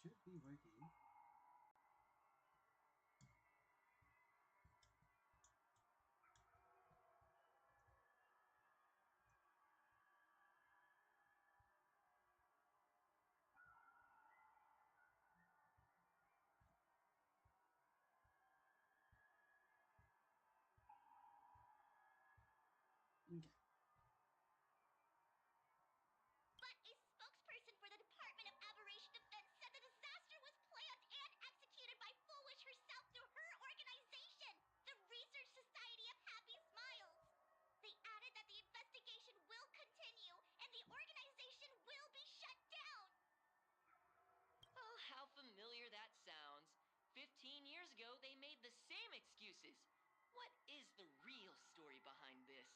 should be working. Okay. But a spokesperson for the Department of Aberration Defense said the disaster was planned and executed by Foolish herself through her organization, the Research Society of Happy Smiles. They added that the investigation will continue and the organization will be shut down. Oh, how familiar that sounds. 15 years ago, they made the same excuses. What is the real story behind this?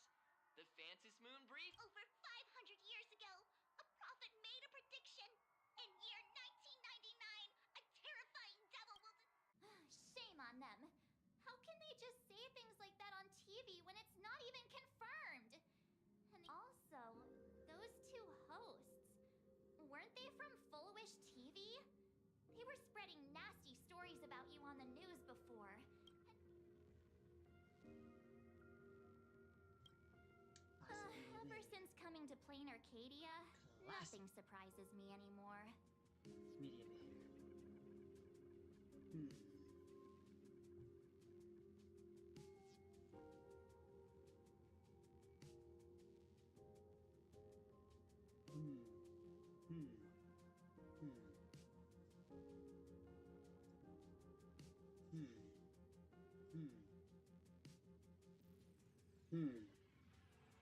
The Phantom Moon Brief? Over 500 years ago, a prophet made a prediction. In year 1999, a terrifying devil will... Shame on them. How can they just say things like that on TV when it's not even confirmed? And also, those two hosts, weren't they from Full-Wish TV? They were spreading nasty stories about you on the news before. Ever since coming to Plain Arcadia, nothing surprises me anymore. It's media behavior.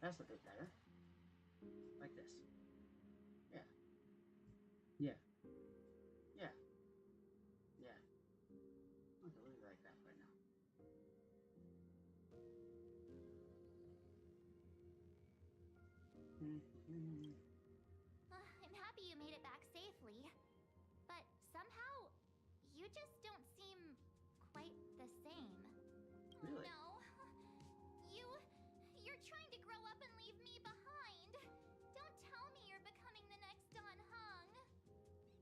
That's a bit better. Like this. Yeah. Yeah. Yeah. Yeah. Okay, we'll leave it like that right now. I'm happy you made it back safely. But somehow, you just don't seem quite the same. Really? No. You're trying to grow up and leave me behind. Don't tell me you're becoming the next Don Hung.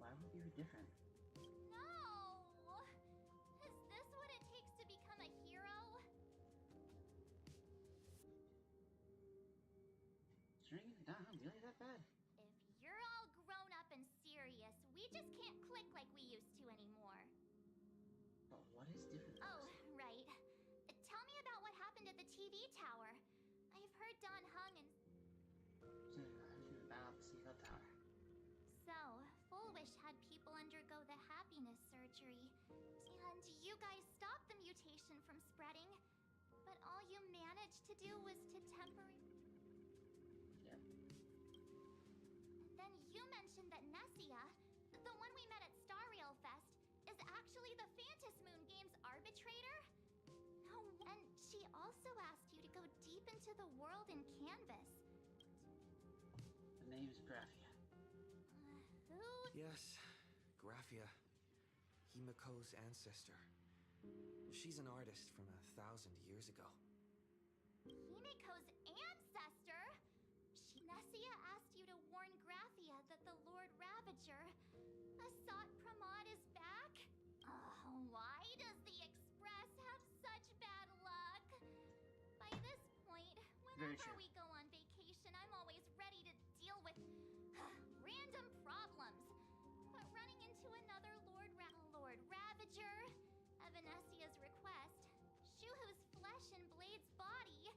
Why would you be different? No! Is this what it takes to become a hero? Stringing it down, really that bad? If you're all grown up and serious, we just can't click like we used to anymore. But what is different? Oh, right. Tell me about what happened at the TV tower. I've heard Don Hung and... So, how did you battle the Seagull Tower? So, Full-Wish had people undergo the happiness surgery. And you guys stopped the mutation from spreading. But all you managed to do was to temporarily... Yep. Then you mentioned that Nessia, the one we met at Star Rail Fest, is actually the Phantom Moon Game's arbitrator? No, and she also asked you to go deep into the world in Canvas. The name's Graphia. Who? Yes, Graphia. Himiko's ancestor. She's an artist from 1,000 years ago. Himiko's ancestor? Nessia asked you to warn Graphia that the Lord Ravager, Asat Pramod, is back? Oh, why does the Express have such bad luck? By this point, whenever we go on vacation, I'm always ready to deal with random problems. But running into another Lord Ravager, at Venessia's request, Shuhu's flesh and Blade's body,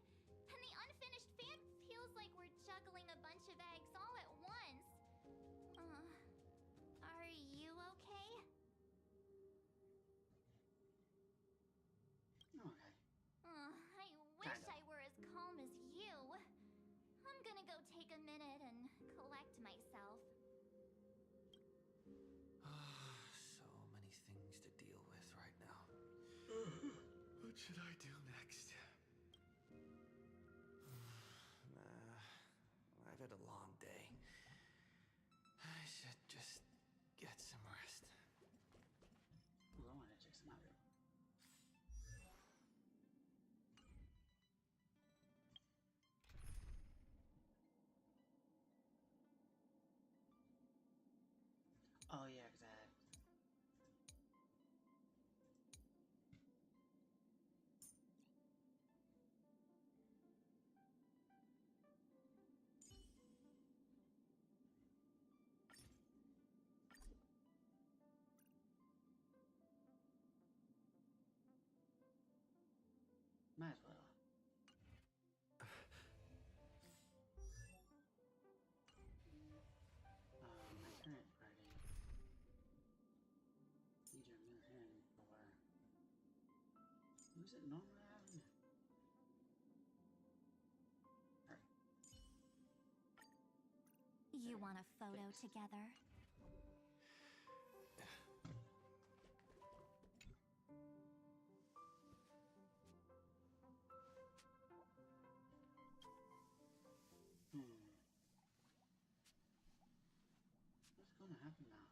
and the unfinished fan feels like we're juggling a bunch of eggs all at once. Are you okay? Okay. I wish I were as calm as you. I'm gonna go take a minute and collect myself. So many things to deal with right now. What should I do next? I've had a long day. I should just get some rest. Ooh, I want to check some out. Oh yeah, because I had Who's it normally having? Alright. You want a photo Thanks. together? What's gonna happen now?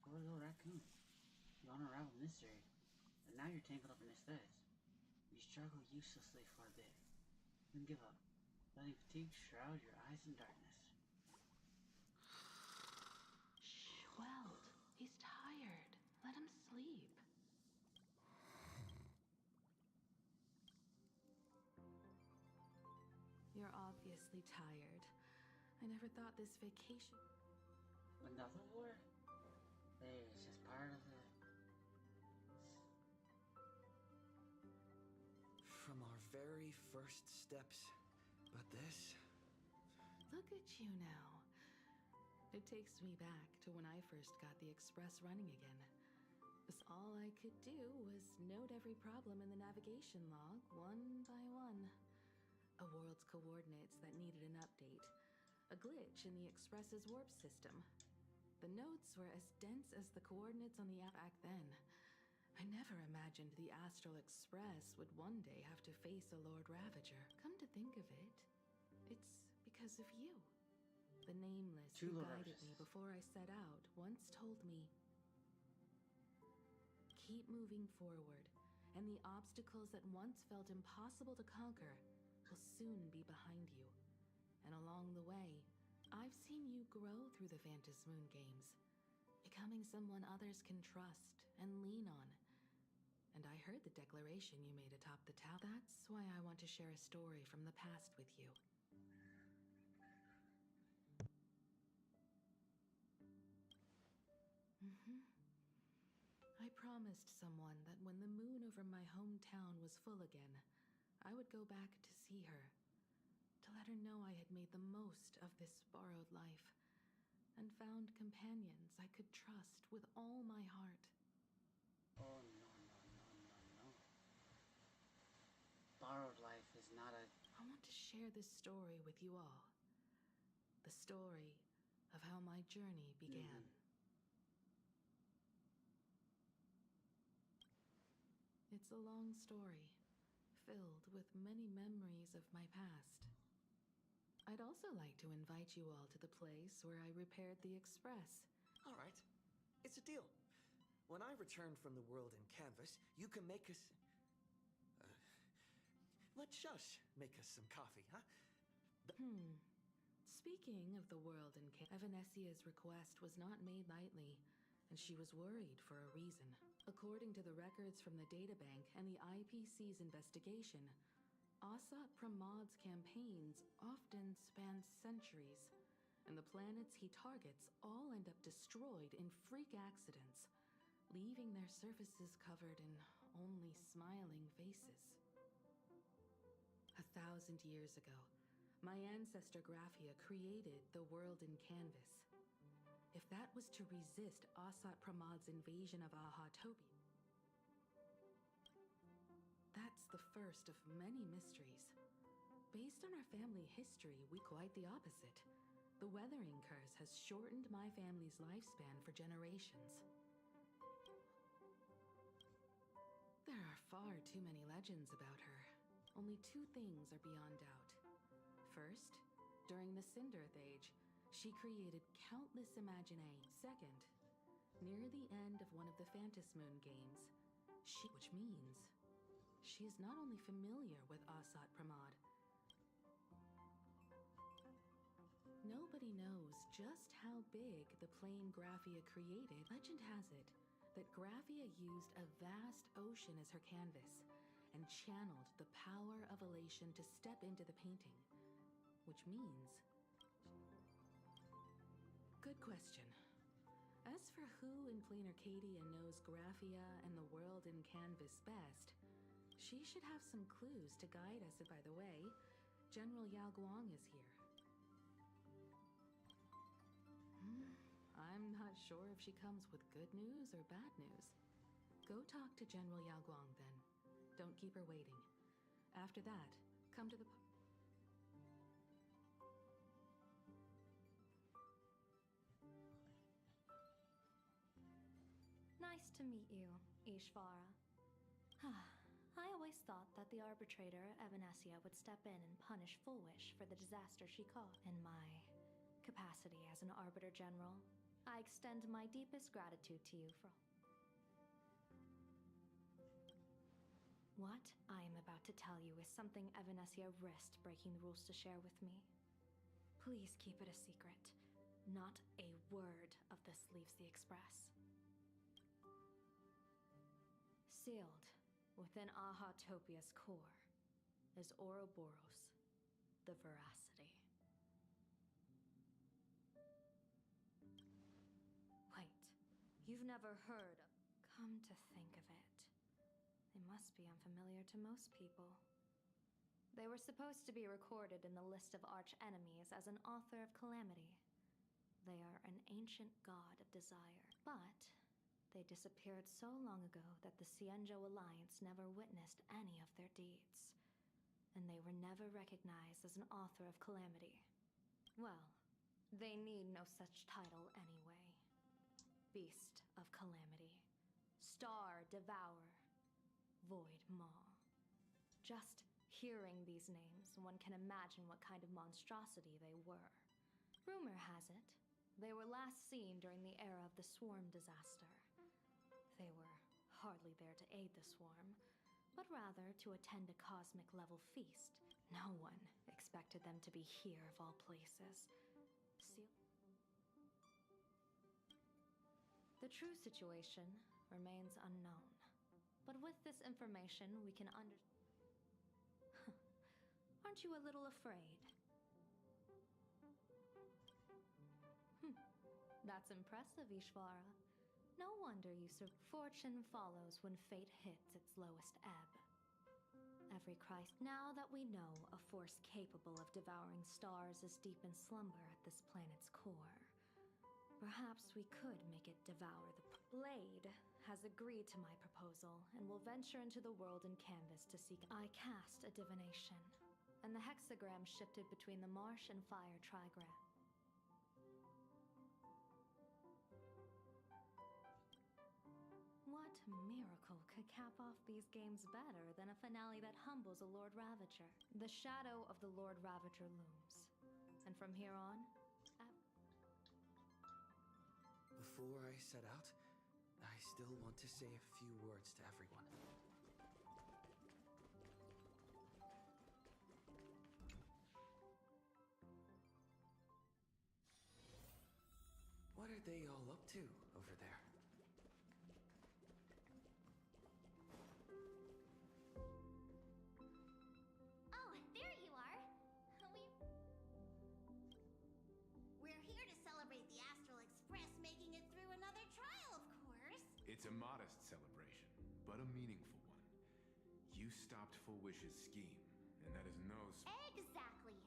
Poor little raccoon. You unraveled mystery, but now you're tangled up in his threads. You struggle uselessly for a bit, then give up, letting fatigue shroud your eyes in darkness. Shh, Welt. He's tired. Let him sleep. You're obviously tired. I never thought this vacation... Another war? Hey, it's just part of the... From our very first steps. But this? Look at you now. It takes me back to when I first got the Express running again. Because all I could do was note every problem in the navigation log, one by one. A world's coordinates that needed an update. A glitch in the Express's warp system. The notes were as dense as the coordinates on the app back then. I never imagined the Astral Express would one day have to face a Lord Ravager. Come to think of it, it's because of you. The Nameless who guided me before I set out once told me, keep moving forward, and the obstacles that once felt impossible to conquer will soon be behind you. And along the way, I've seen you grow through the Phantom Moon games, becoming someone others can trust and lean on. And I heard the declaration you made atop the tower. That's why I want to share a story from the past with you. I promised someone that when the moon over my hometown was full again, I would go back to see her, to let her know I had made the most of this borrowed life, and found companions I could trust with all my heart. Oh, no, no, no, no, no. Borrowed life is not a... I want to share this story with you all. The story of how my journey began. It's a long story, filled with many memories of my past. I'd also like to invite you all to the place where I repaired the Express. All right. It's a deal. When I return from the world in canvas, you can make us... let Shush make us some coffee, huh? Speaking of the world in Evanesia's request was not made lightly, and she was worried for a reason. According to the records from the databank and the IPC's investigation, Asat Pramad's campaigns often span centuries, and the planets he targets all end up destroyed in freak accidents, leaving their surfaces covered in only smiling faces. 1,000 years ago, my ancestor Graphia created the world in canvas. If that was to resist Asat Pramad's invasion of Ahatopia, that's the first of many mysteries. Based on our family history, we quite the opposite. The weathering curse has shortened my family's lifespan for generations. There are far too many legends about her. Only two things are beyond doubt. First, during the Cinderth Age, she created countless imaginae. Second, near the end of one of the Phantom Moon games, which means she is not only familiar with Asat Pramad. Nobody knows just how big the plane Graphia created. Legend has it that Graphia used a vast ocean as her canvas and channeled the power of elation to step into the painting, which means... Good question. As for who in Plain Arcadia knows Graphia and the world in canvas best, she should have some clues to guide us. By the way, General Yao Guang is here. I'm not sure if she comes with good news or bad news. Go talk to General Yao Guang then. Don't keep her waiting. After that, come to the... Nice to meet you, Ishvara. I always thought that the arbitrator, Evanesia, would step in and punish Fullwish for the disaster she caused. In my capacity as an Arbiter General, I extend my deepest gratitude to you for... What I am about to tell you is something Evanesia risked breaking the rules to share with me. Please keep it a secret. Not a word of this leaves the Express. Sealed within Ahatopia's core is Ouroboros, the Veracity. Wait, you've never heard of... Come to think of it, they must be unfamiliar to most people. They were supposed to be recorded in the list of arch-enemies as an author of calamity. They are an ancient god of desire, but they disappeared so long ago that the Xianzhou Alliance never witnessed any of their deeds. And they were never recognized as an author of calamity. Well, they need no such title anyway. Beast of Calamity, Star Devourer, Void Maw. Just hearing these names, one can imagine what kind of monstrosity they were. Rumor has it, they were last seen during the era of the Swarm disaster. They were hardly there to aid the Swarm, but rather to attend a cosmic-level feast. No one expected them to be here of all places. The true situation remains unknown. But with this information, we can Aren't you a little afraid? That's impressive, Ishvara. No wonder you fortune follows when fate hits its lowest ebb. Every Christ. Now that we know a force capable of devouring stars is deep in slumber at this planet's core, perhaps we could make it devour the... Blade has agreed to my proposal and will venture into the world in canvas to seek... I cast a divination, and the hexagram shifted between the marsh and fire trigram. What miracle could cap off these games better than a finale that humbles a Lord Ravager? The shadow of the Lord Ravager looms. And from here on... Before I set out, I still want to say a few words to everyone. What are they all up to over there? Oh, there you are. We're here to celebrate the Astral Express making it through another trial, of course. It's a modest celebration, but a meaningful one. You stopped Fullwish's scheme, and that is no... Exactly.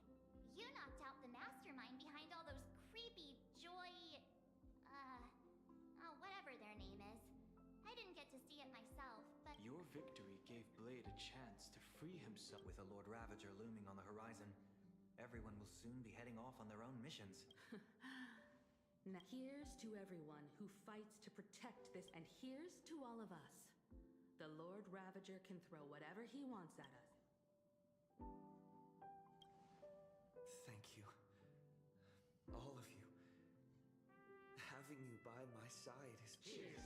You knocked out the mastermind behind all those creepy whatever their name is. I didn't get to see it myself, but... Your victory gave Blade a chance to free himself. With a Lord Ravager looming on the horizon, everyone will soon be heading off on their own missions. Now, here's to everyone who fights to protect this, and here's to all of us. The Lord Ravager can throw whatever he wants at us. Thank you. All of you. Having you by my side is... Cheers!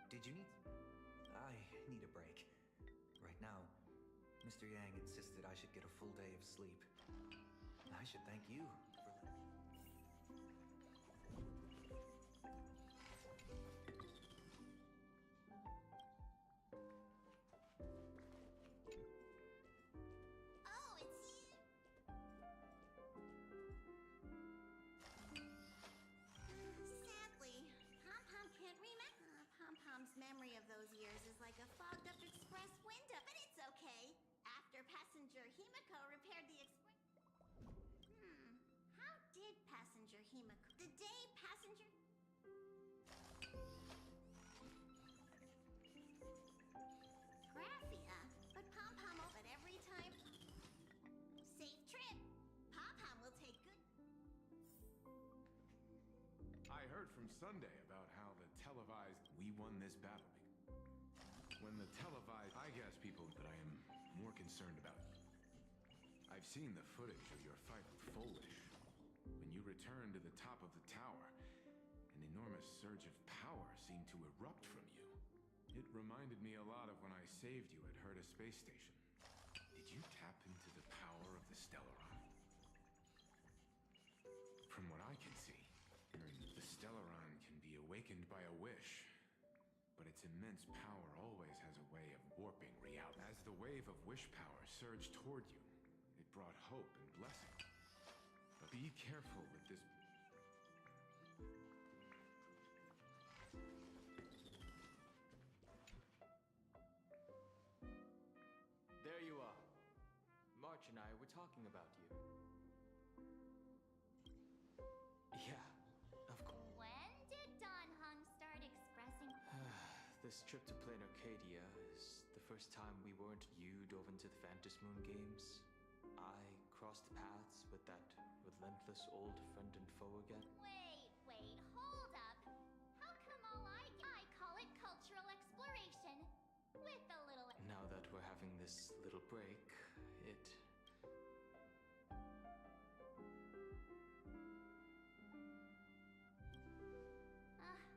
Did you need... I need a break. Right now, Mr. Yang insisted I should get a full day of sleep. I should thank you for letting me... Oh, it's you! came the day passenger. Graphia, but Pom-Pom will, but every time. Safe trip. Pom-Pom will take good. I heard from Sunday about how the televised we won this battle. When the televised, I guess people that I am more concerned about. I've seen the footage of your fight with Foolish. When you returned to the top of the tower, an enormous surge of power seemed to erupt from you. It reminded me a lot of when I saved you at Herta Space Station. Did you tap into the power of the Stellaron? From what I can see, the Stellaron can be awakened by a wish, but its immense power always has a way of warping reality. As the wave of wish power surged toward you, it brought hope and blessing. But be careful with this. There you are. March and I were talking about you. Yeah, of course. When did Don Hung start expressing? This trip to Plain Arcadia is the first time we weren't you dove into the Phantom Moon games. I crossed paths with that relentless old friend and foe again. Wait, hold up. How come all I call it cultural exploration? With a little. Now that we're having this little break, it.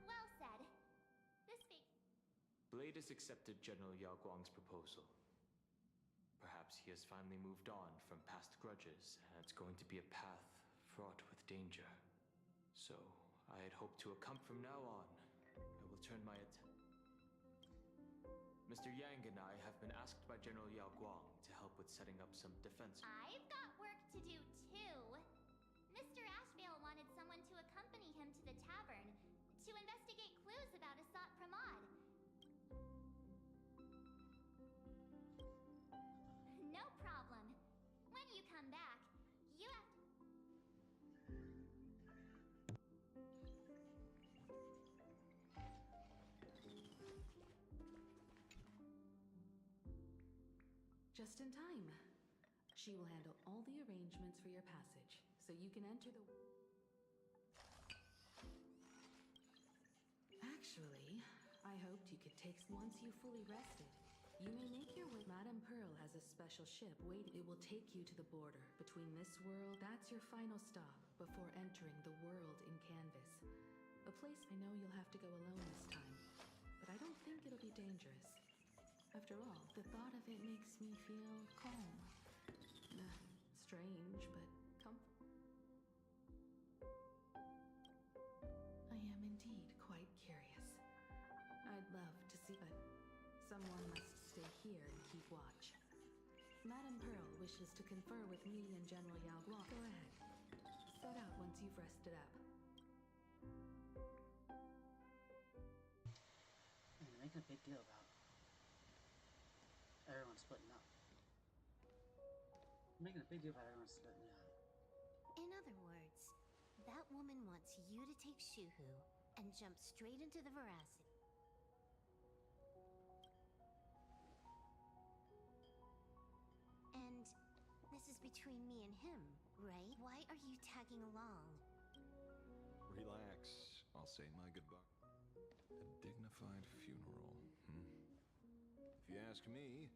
Well said. Blade has accepted General Yao Guang's proposal. Perhaps he has finally moved on from past grudges, and it's going to be a path fraught with danger. So, I had hoped to accompany from now on. I will turn my Mr. Yang and I have been asked by General Yao Guang to help with setting up some defense. I've got work to do too. Mr. Ashvale wanted someone to accompany him to the tavern to investigate clues about Asat Pramod. No problem. When you come back, you have to... Just in time. She will handle all the arrangements for your passage, so you can enter the... Actually, I hoped you could take... Once you fully rested, you may make your way... Madame Pearl has a special ship waiting. It will take you to the border between this world... That's your final stop before entering the world in Canvas. A place I know you'll have to go alone this time, but I don't think it'll be dangerous. After all, the thought of it makes me feel calm. Strange, but comfortable. I am indeed quite curious. I'd love to see, but someone must stay here and keep watch. Madame Pearl wishes to confer with me and General Yao Guang. Go ahead. Set out once you've rested up. They're making a big deal about everyone splitting up. Making a big deal about everyone splitting up. In other words, that woman wants you to take Shuhu and jump straight into the veracity. And this is between me and him, right? Why are you tagging along? Relax. I'll say my goodbye. A dignified funeral, If you ask me,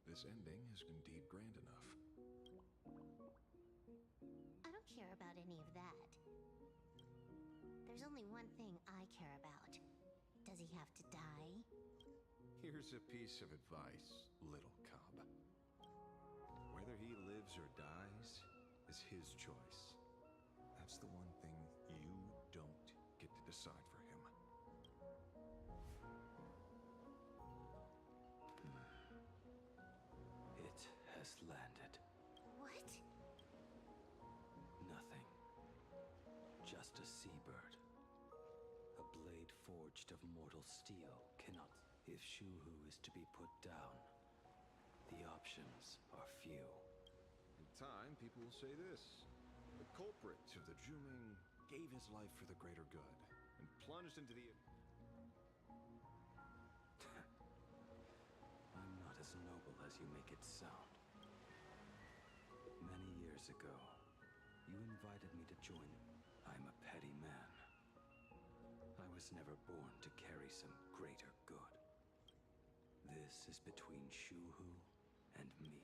this ending is indeed grand enough. I don't care about any of that. There's only one thing I care about. Does he have to die? Here's a piece of advice, little cub. Whether he lives or dies is his choice. That's the one thing you don't get to decide for him. It has landed. What? Nothing. Just a seabird. A blade forged of mortal steel cannot... If Shuhu is to be put down, the options are few. In time, people will say this. The culprit to the Juming gave his life for the greater good, and plunged into the... I'm not as noble as you make it sound. Many years ago, you invited me to join. I'm a petty man. I was never born to carry some greater good. This is between Shuhu and me.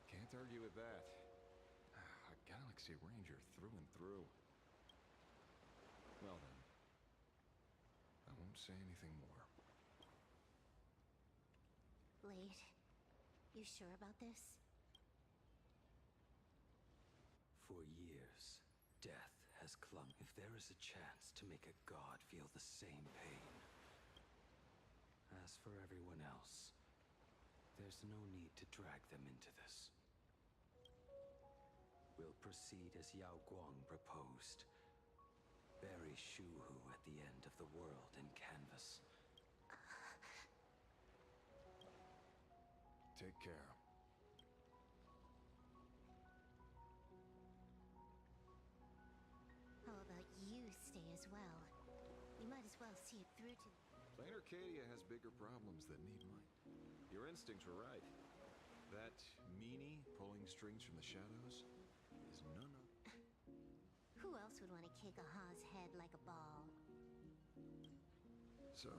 Can't argue with that. A Galaxy Ranger through and through. Well then, I won't say anything more. Blade, you sure about this? For years, death has clung. If there is a chance to make a god feel the same pain. As for everyone else, there's no need to drag them into this. We'll proceed as Yao Guang proposed. Bury Shuhu at the end of the world in canvas. Take care. How about you stay as well? We might as well see it through to... Plain Arcadia has bigger problems that need mine. Your instincts were right. That meanie pulling strings from the shadows is none of... Who else would want to kick a Ha's head like a ball? So,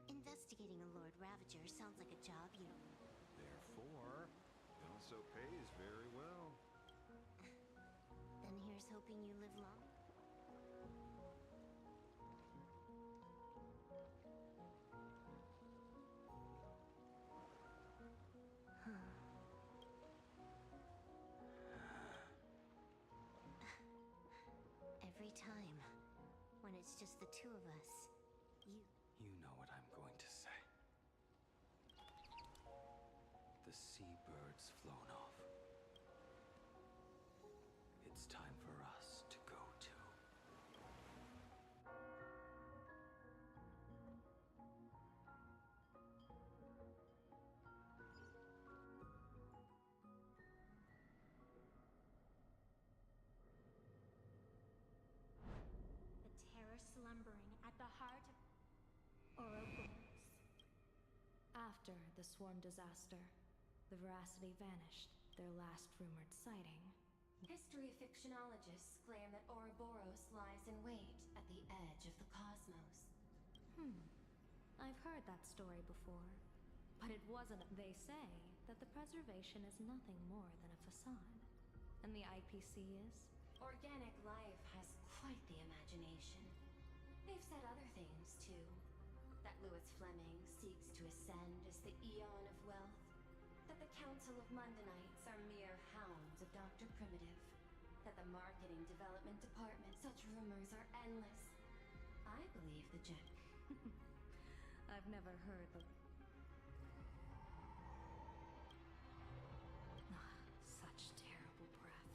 Investigating a Lord Ravager sounds like a job you... therefore, it also pays very well. Then here's hoping you live long. Every time, when it's just the two of us, You know what I'm going to say. The seabird's flown off. It's time for us to go too. The terror slumbering at the heart of Ouroboros. After the swarm disaster, the Veracity vanished, their last rumored sighting. History fictionologists claim that Ouroboros lies in wait at the edge of the cosmos. I've heard that story before, but it wasn't. They say that the preservation is nothing more than a facade. And the IPC is? Organic life has quite the imagination. They've said other things, too. That Louis Fleming seeks to ascend as the Eon of Wealth. That the Council of Mundanites are mere hounds of Dr. Primitive. That the Marketing Development Department, such rumors are endless. I believe the gen... I've never heard the... Such terrible breath.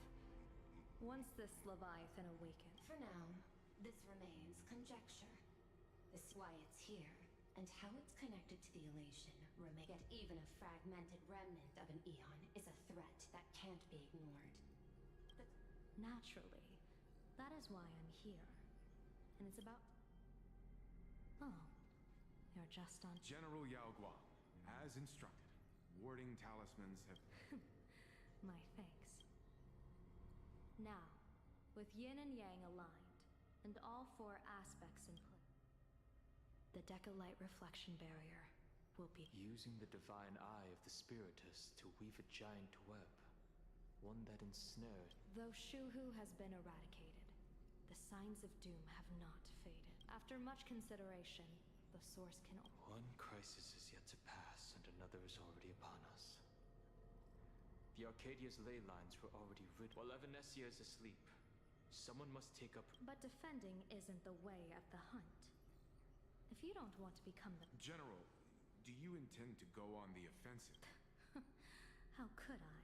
Once this Leviathan awakened... For now, this remains conjecture. This is why it's here, and how it's connected to the elation remain. Yet even a fragmented remnant of an Eon is a threat that can't be ignored. Naturally. That is why I'm here. And it's about... Oh. You're just on... General Yao Guang, as instructed, warding talismans have... My thanks. Now, with yin and yang aligned, and all four aspects in place, the Decalite reflection barrier will be... Using the divine eye of the Spiritus to weave a giant web. One that ensnared... Though Shuhu has been eradicated, the signs of doom have not faded. After much consideration, the source can... One crisis is yet to pass, and another is already upon us. The Arcadia's ley lines were already rid. While Evanesia is asleep, someone must take up... But defending isn't the way of the hunt. If you don't want to become the... General, do you intend to go on the offensive? How could I?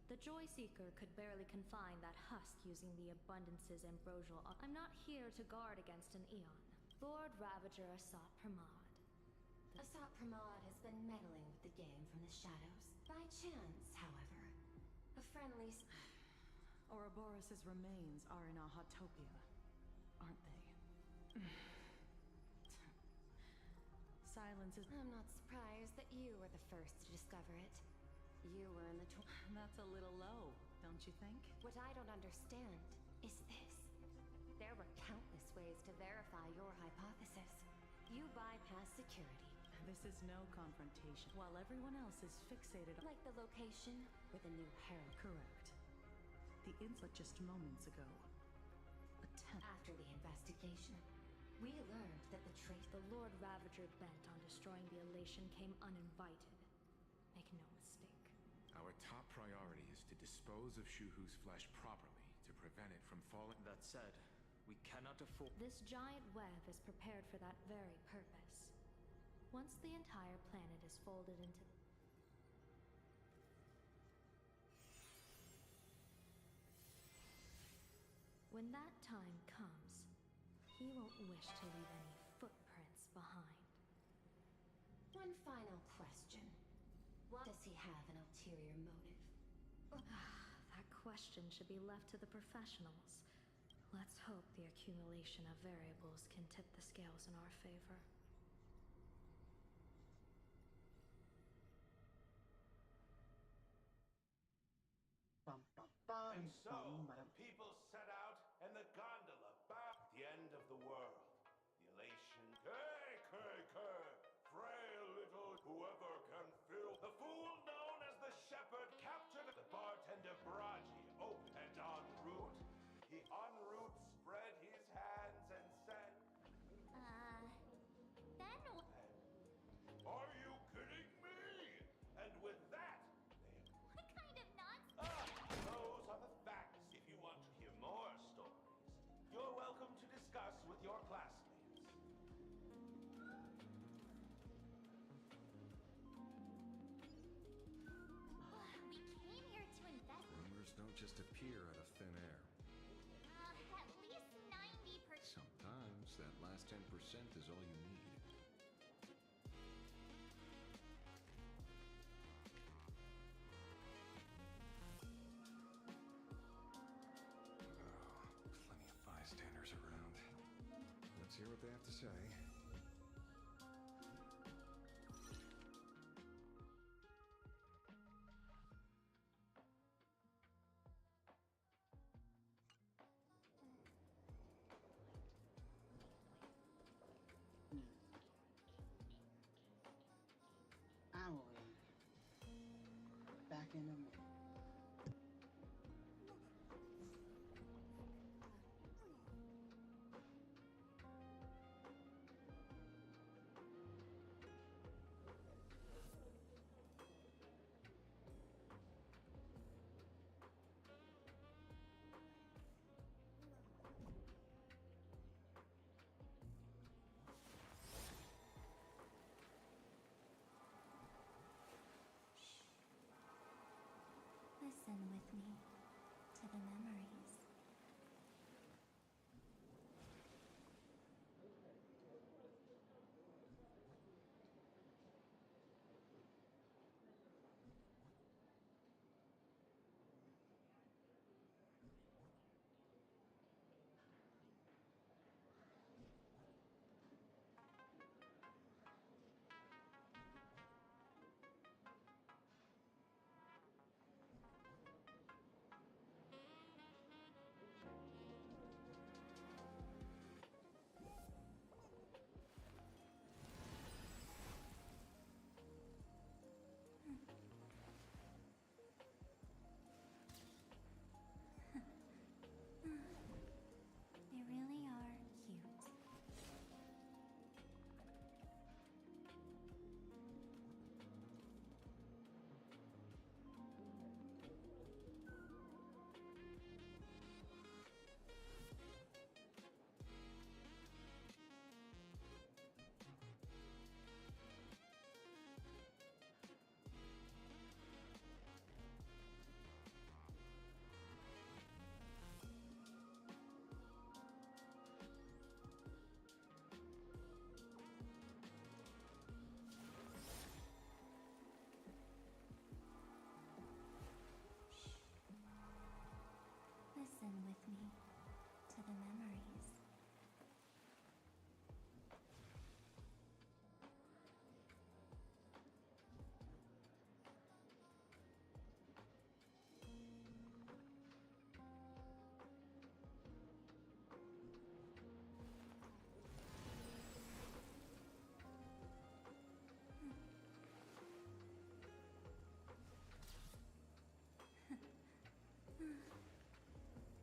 The Joy Seeker could barely confine that husk using the Abundance's ambrosial... I'm not here to guard against an Eon. Lord Ravager Asat Pramod. Asat Pramod has been meddling with the game from the shadows. By chance, however, a friendly... Ouroboros' remains are in Ahatopia, aren't they? Silence is... I'm not surprised that you were the first to discover it. You were in the That's a little low, don't you think? What I don't understand is this. There were countless ways to verify your hypothesis. You bypassed security. This is no confrontation, while everyone else is fixated on... Like the location with a new herald. Correct. The insight just moments ago. After the investigation, we learned that the Lord Ravager bent on destroying the elation came uninvited. Make no mistake. Our top priority is to dispose of Shuhu's flesh properly to prevent it from falling. That said, we cannot afford. This giant web is prepared for that very purpose. Once the entire planet is folded into... When that time comes, he won't wish to leave any footprints behind. One final question. Why does he have an ulterior motive? That question should be left to the professionals. Let's hope the accumulation of variables can tip the scales in our favor. Bum, bum, bum, And so, bum, the ba-dum. people set out, and the gondola bowed at the end of the world. The elation, frail little whoever can fill. The fool known as the shepherd captured the bartender Braji. Oh, and en route, spread his hands and said, Then "Are you kidding me?" And with that, what kind of nonsense? those are the facts. If you want to hear more stories, you're welcome to discuss with your classmates. We came here to invest. Rumors don't just appear out of thin air. At least 90%. Sometimes that last 10% is all you need. Plenty of bystanders around. Let's hear what they have to say. Owlie. Back in a minute. Listen with me to the memories. Listen with me to the memories.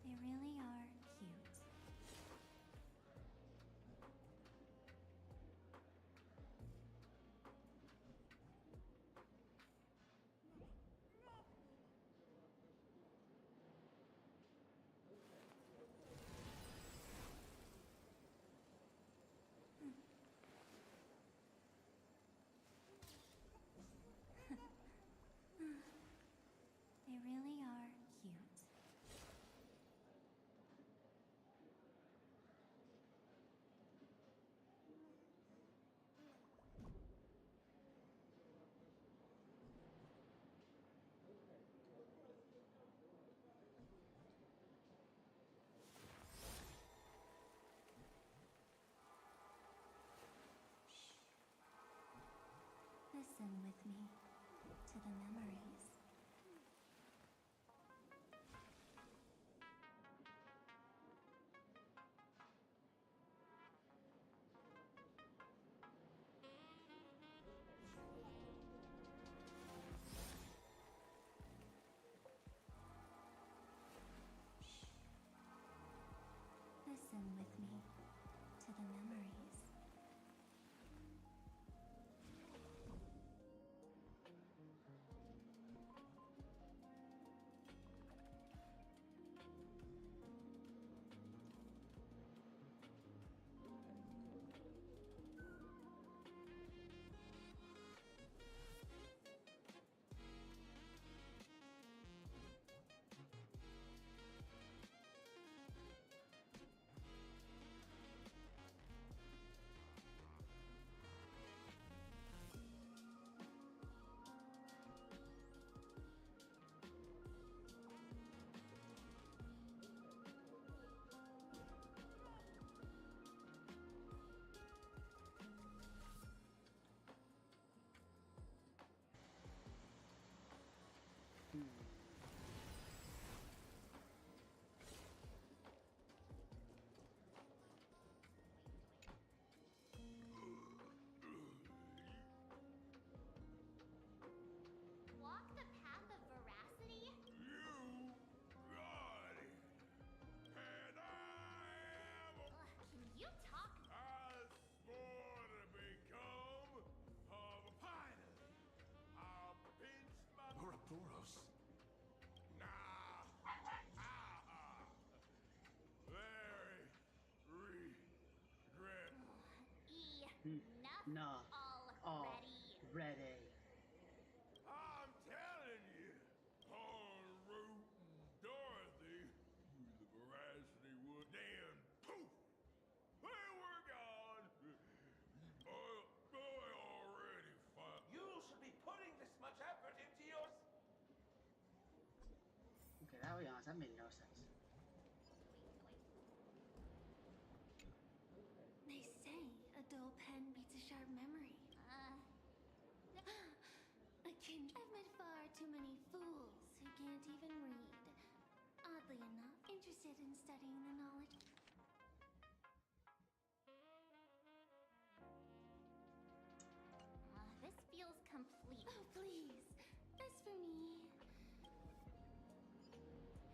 They really are cute. They really are cute. Listen with me to the memories. Listen with me to the memories. Walk the path of veracity? You got it. And I am a Can you talk? I swore to become a pilot. I'll pinch my Ouroboros. Nah. Very regret. Enough No. already. Already. I'm telling you, en route and Dorothy, the veracity would then poof, they were gone. I already found. You should be putting this much effort into your. Okay, that was honest. That made no sense. They say a dull pen beats a sharp memory. I've met far too many fools who can't even read. Oddly enough, interested in studying the knowledge. This feels complete. Oh, please. This for me.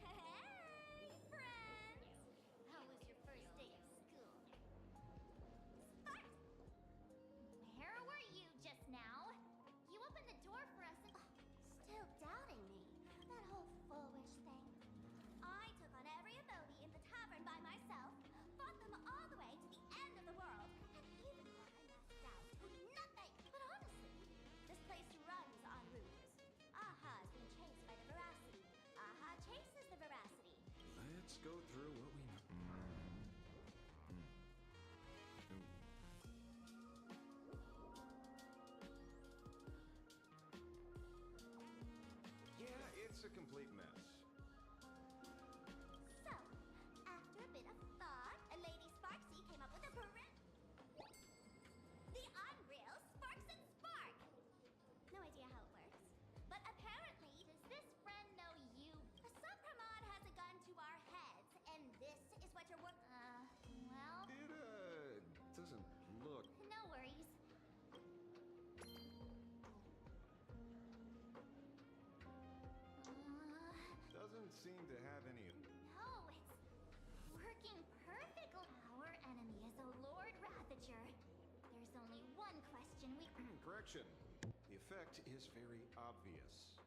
Hey, friends! How was your first day of school? Start! Where were you just now? You opened the door for us and... Still doubting me? That whole foolish thing. I took on every emoji in the tavern by myself, fought them all the way to the end of the world, and even when I masked down to nothing. But honestly, this place runs on rumors. Aha's been chased by the veracity. Aha chases the veracity. Let's go through what we know. Yeah, it's a complete mess. So, seem to have any... No, it's working perfectly. Our enemy is a Lord Ravager. There's only one question we... Correction. The effect is very obvious.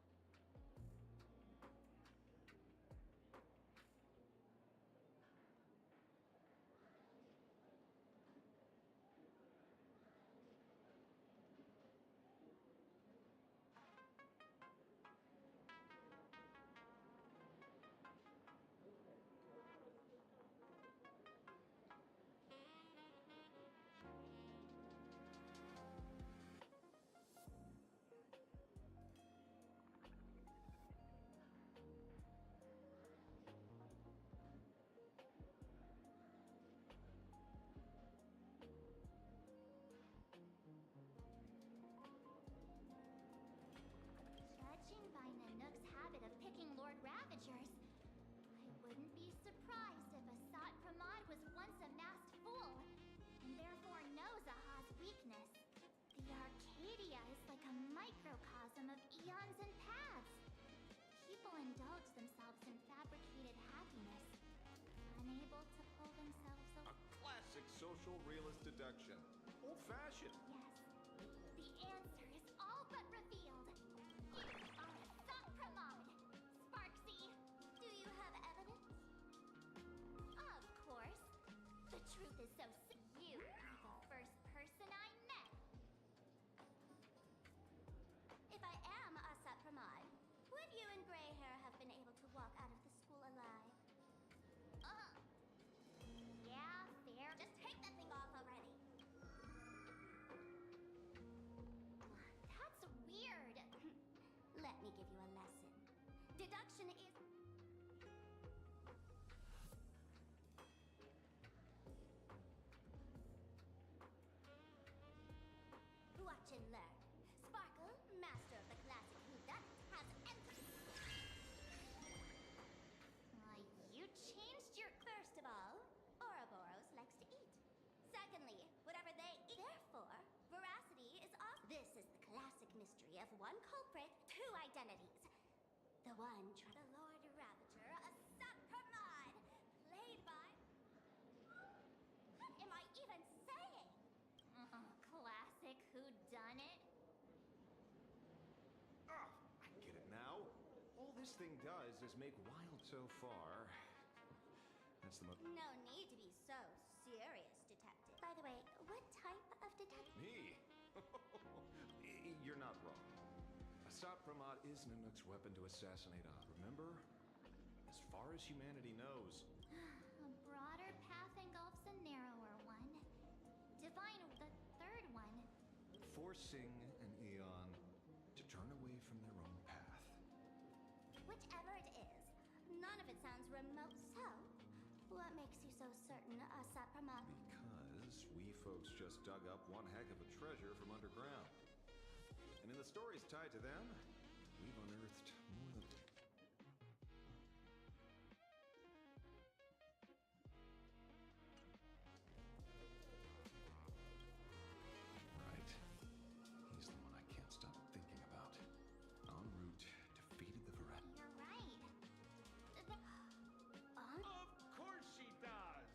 Judging by Nanook's habit of picking Lord Ravagers, I wouldn't be surprised if Asat Pramod was once a masked fool, and therefore knows Aha's weakness. The Arcadia is like a microcosm of eons and paths. People indulge themselves in fabricated happiness, unable to pull themselves A away. classic social realist deduction. Old-fashioned. Yes, the answer is all but revealed. You are Asat Pramod. Sparksy, do you have evidence? Of course. The truth is so you are the first person I met. If I am Asat Pramod, would you and gray hair have been able to walk out of the school alive? Yeah, fair. Just take that thing off already. That's weird. Let me give you a lesson. Deduction is... Watch and learn. Sparkle, master of the classic whodunit, has entered. You changed your... First of all, Ouroboros likes to eat. Secondly, whatever they eat. Therefore, veracity is off. This is the classic mystery of one culprit, two identities. The one the Lord Ravager, Asat Pramod, played by... What am I even saying? Classic whodunit. Ah, I get it now. All this thing does is make wild so far. That's the most... No need to be so serious, detective. By the way, what type of detective? Me? You're not wrong. Asat Pramod is Nanook's weapon to assassinate Ah, remember? As far as humanity knows. A broader path engulfs a narrower one. Divine, the third one. Forcing an Aeon to turn away from their own path. Whichever it is, none of it sounds remote. So, what makes you so certain Asat Pramod? Because we folks just dug up one heck of a treasure from underground. And in the stories tied to them, we've unearthed more than... Right. He's the one I can't stop thinking about. En route, defeated the Verret. You're right. Of course she does!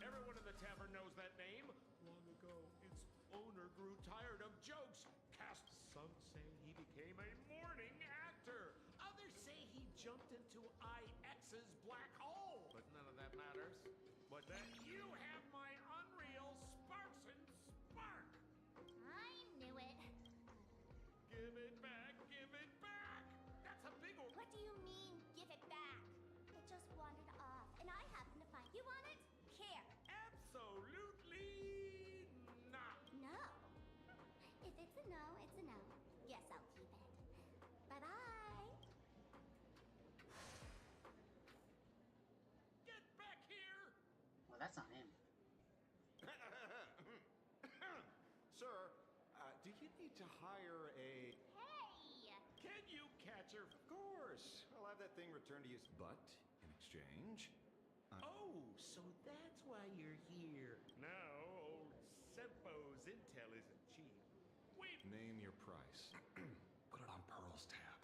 Everyone in the tavern knows that name. Long ago, its owner grew tired of jokes. Some say he became a morning actor. Others say he jumped into IX's black hole. But none of that matters. But that you have my unreal Sparks and Spark. I knew it. Give it back, give it back. That's a big one. What do you mean, give it back? It just wandered off, and I happened to find... You want it? Here. Absolutely not. No. If it's a no, it's a no. Yes, I'll keep it. Bye-bye. Get back here. Well, that's not him. Sir, do you need to hire a... Hey! Can you catch her? Of course. I'll have that thing returned to you. But, in exchange... Oh, so that's why you're here. Now, old Sempo's intel isn't cheap. Wait. Name your price. Put it on Pearl's tab.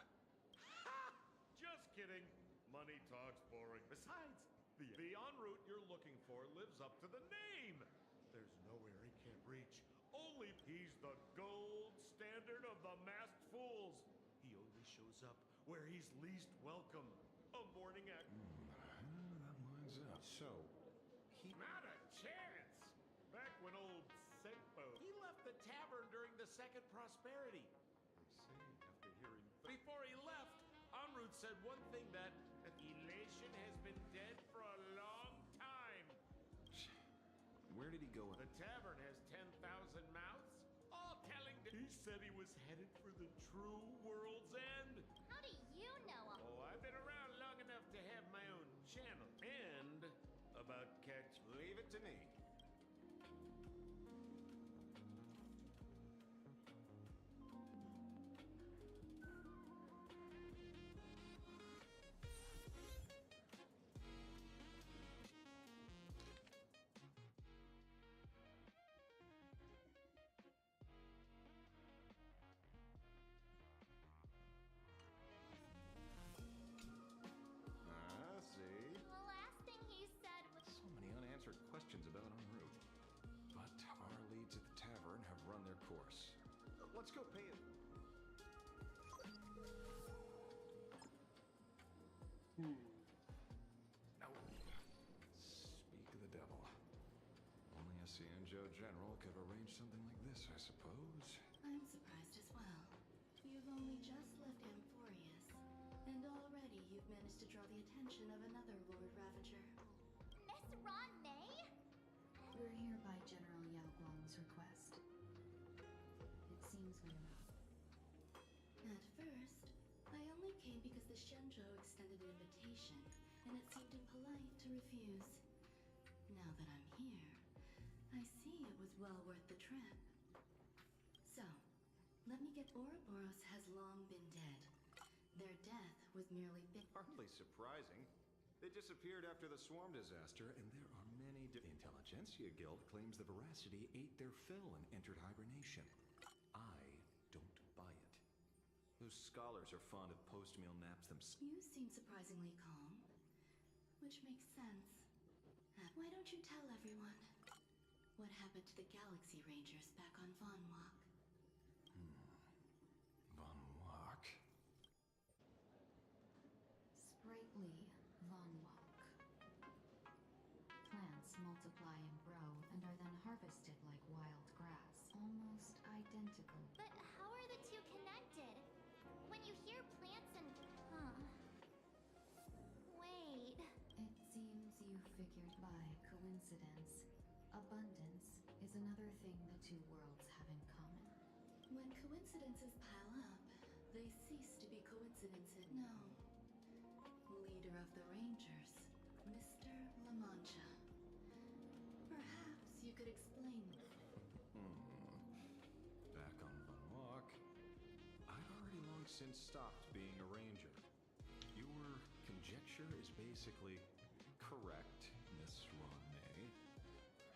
Besides, the en route you're looking for lives up to the name. There's nowhere he can't reach. Only he's the gold standard of the masked fools. He only shows up where he's least welcome. A morning act. That lines up. So, he... Not a chance! Back when old Senpo... He left the tavern during the Second Prosperity. I see, after hearing... Before he left, Enroute said one thing that... Elation has been dead for a long time. Where did he go? The tavern has 10,000 mouths, all telling... He said he was headed for the true world's end. How do you know him? Oh, I've been around long enough to have my own channel. And about catch... Leave it to me. See? The last thing he said was... So many unanswered questions about en route. But our leads at the tavern have run their course. Let's go pay it. Oh. Speak of the devil. Only a Cienjo general could arrange something like this, I suppose. I'm surprised as well. You've only just left Amphorius, and already you've managed to draw the attention of another Lord Ravager. Miss Ron May? We're here by General Yao Guang's request. It seems we arrived. At first, I only came because the Shenzhou extended an invitation, and it seemed impolite to refuse. Now that I'm here, I see it was well worth the trip. So, let me get Ouroboros has long been dead. Their death was merely Hardly surprising. They disappeared after the swarm disaster, and there are many... The Intelligentsia Guild claims the Veracity ate their fill and entered hibernation. I don't buy it. Those scholars are fond of post-meal naps themselves. You seem surprisingly calm, which makes sense. Why don't you tell everyone what happened to the Galaxy Rangers back on Von Walk? Von Walk? Sprightly Von Walk. Plants multiply and grow and are then harvested like wild grass, almost identical. But how are the two connected? When you hear plants and... Huh. Wait. It seems you figured by coincidence. Abundance is another thing the two worlds have in common. When coincidences pile up, they cease to be coincidences. No. Leader of the Rangers, Mr. La Mancha. Perhaps you could explain. Back on Von Walk, I've already long since stopped being a ranger. Your conjecture is basically correct, Miss Ronay.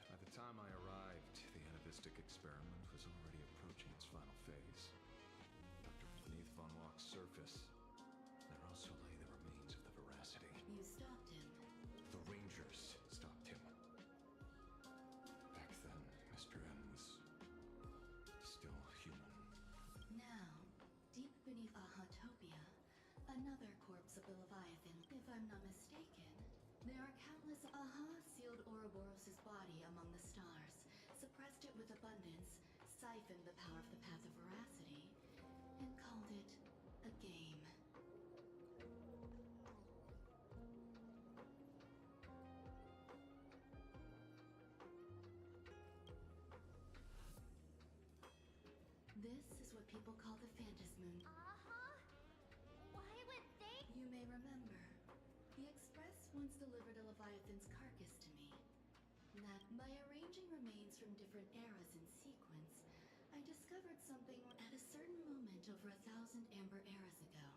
By the time I arrived, the atavistic experiment was already approaching its final phase. Beneath Von Walk's surface, there also lay the remains of the Veracity. You stopped him. The Rangers stopped him. Back then, Mr. M was still human. Now, deep beneath Ahatopia, another corpse of the Leviathan. If I'm not mistaken, there are countless Aha sealed Ouroboros' body among the stars, suppressed it with abundance, siphoned the power of the Path of Veracity, and called it a game. This is what people call the Phantasmoon. Why would they... You may remember, the Express once delivered a Leviathan's carcass to me. That by arranging remains from different eras in sequence, I discovered something at a certain moment over 1,000 Amber eras ago.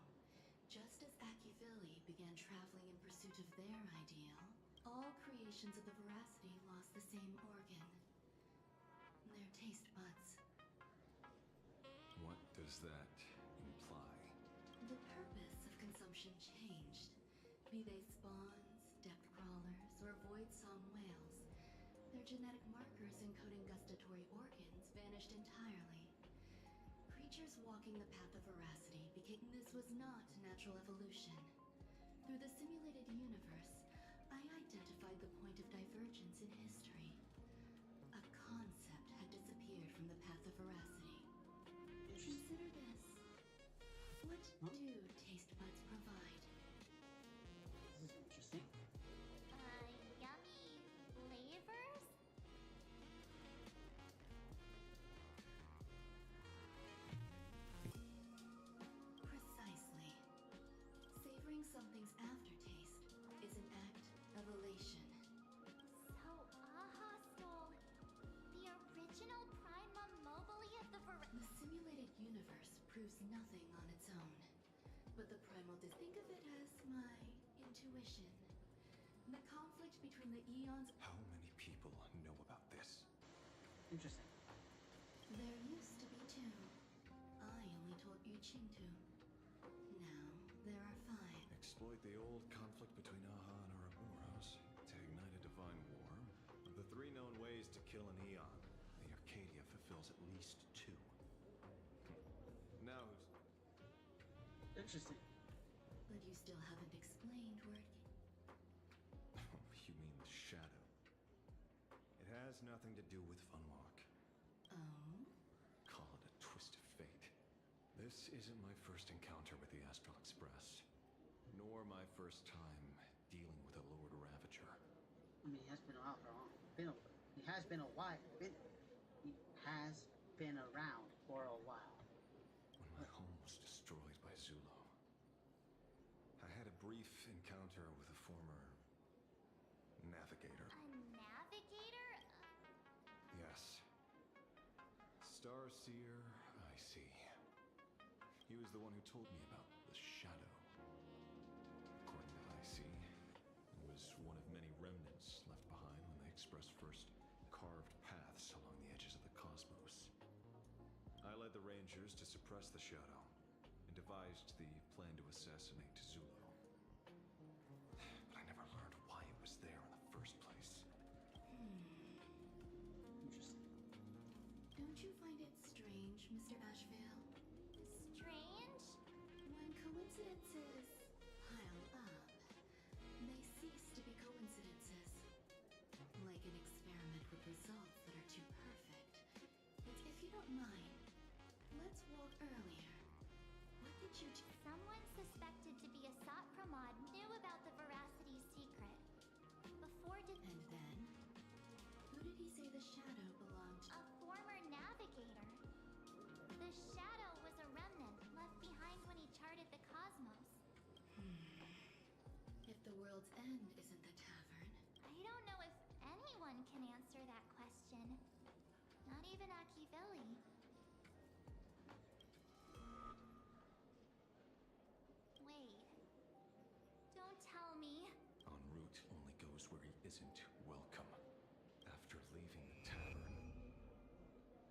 Just as Akivili began traveling in pursuit of their ideal, all creations of the Veracity lost the same organ. Their taste buds. What does that imply? The purpose of consumption changed. Be they spawns, were void song whales. Their genetic markers encoding gustatory organs vanished entirely. Creatures walking the path of veracity became this was not natural evolution. Through the simulated universe, I identified the point of divergence in history. A concept had disappeared from the path of veracity. Consider this. What do taste buds provide? This is interesting. Yummy flavors? Precisely. Savoring something's aftertaste is an act of elation. So, Aha stole the original Prima Mobile of the The simulated universe proves nothing on its own. But the primal think of it as my intuition. The conflict between the eons. How many people know about this? Interesting. There used to be two. I only told Yu Qing to. Now there are 5. Exploit the old conflict between Aha and Ouroboros to ignite a divine war. Of the 3 known ways to kill an eon, the Arcadia fulfills at least 2. Now who's... Interesting. But you still haven't explained where it came. You mean the shadow? It has nothing to do with Funwalk. Oh? Call it a twist of fate. This isn't my first encounter with the Astral Express, nor my first time dealing with a Lord Ravager. I mean, he has been around for a long. He has been a while. He has been around for a while. When my home was destroyed by Zulo, I had a brief encounter with a former navigator. A navigator? Yes. Starseer, I see. He was the one who told me about the shadow. According to IC, it was one of many remnants left behind when the Express first carved paths along the edges of the cosmos. I led the Rangers to suppress the shadow and devised the plan to assassinate Zulo. But I never learned why it was there in the first place. Interesting. Don't you find it strange, Mr. Ashvale? Strange? When coincidences pile up, they cease to be coincidences. Like an experiment with results that are too perfect. But if you don't mind, let's walk earlier. What did you do? Someone suspected to be a Sot Pramod knew about the Veracity secret. Before did... And then? Who did he say the shadow belonged to? A former navigator. The shadow was a remnant left behind when he charted the cosmos. If the world's end isn't the tavern. I don't know if anyone can answer that question. Not even Akivili. Wait. Don't tell me. En route only goes where he isn't welcome. After leaving the tavern,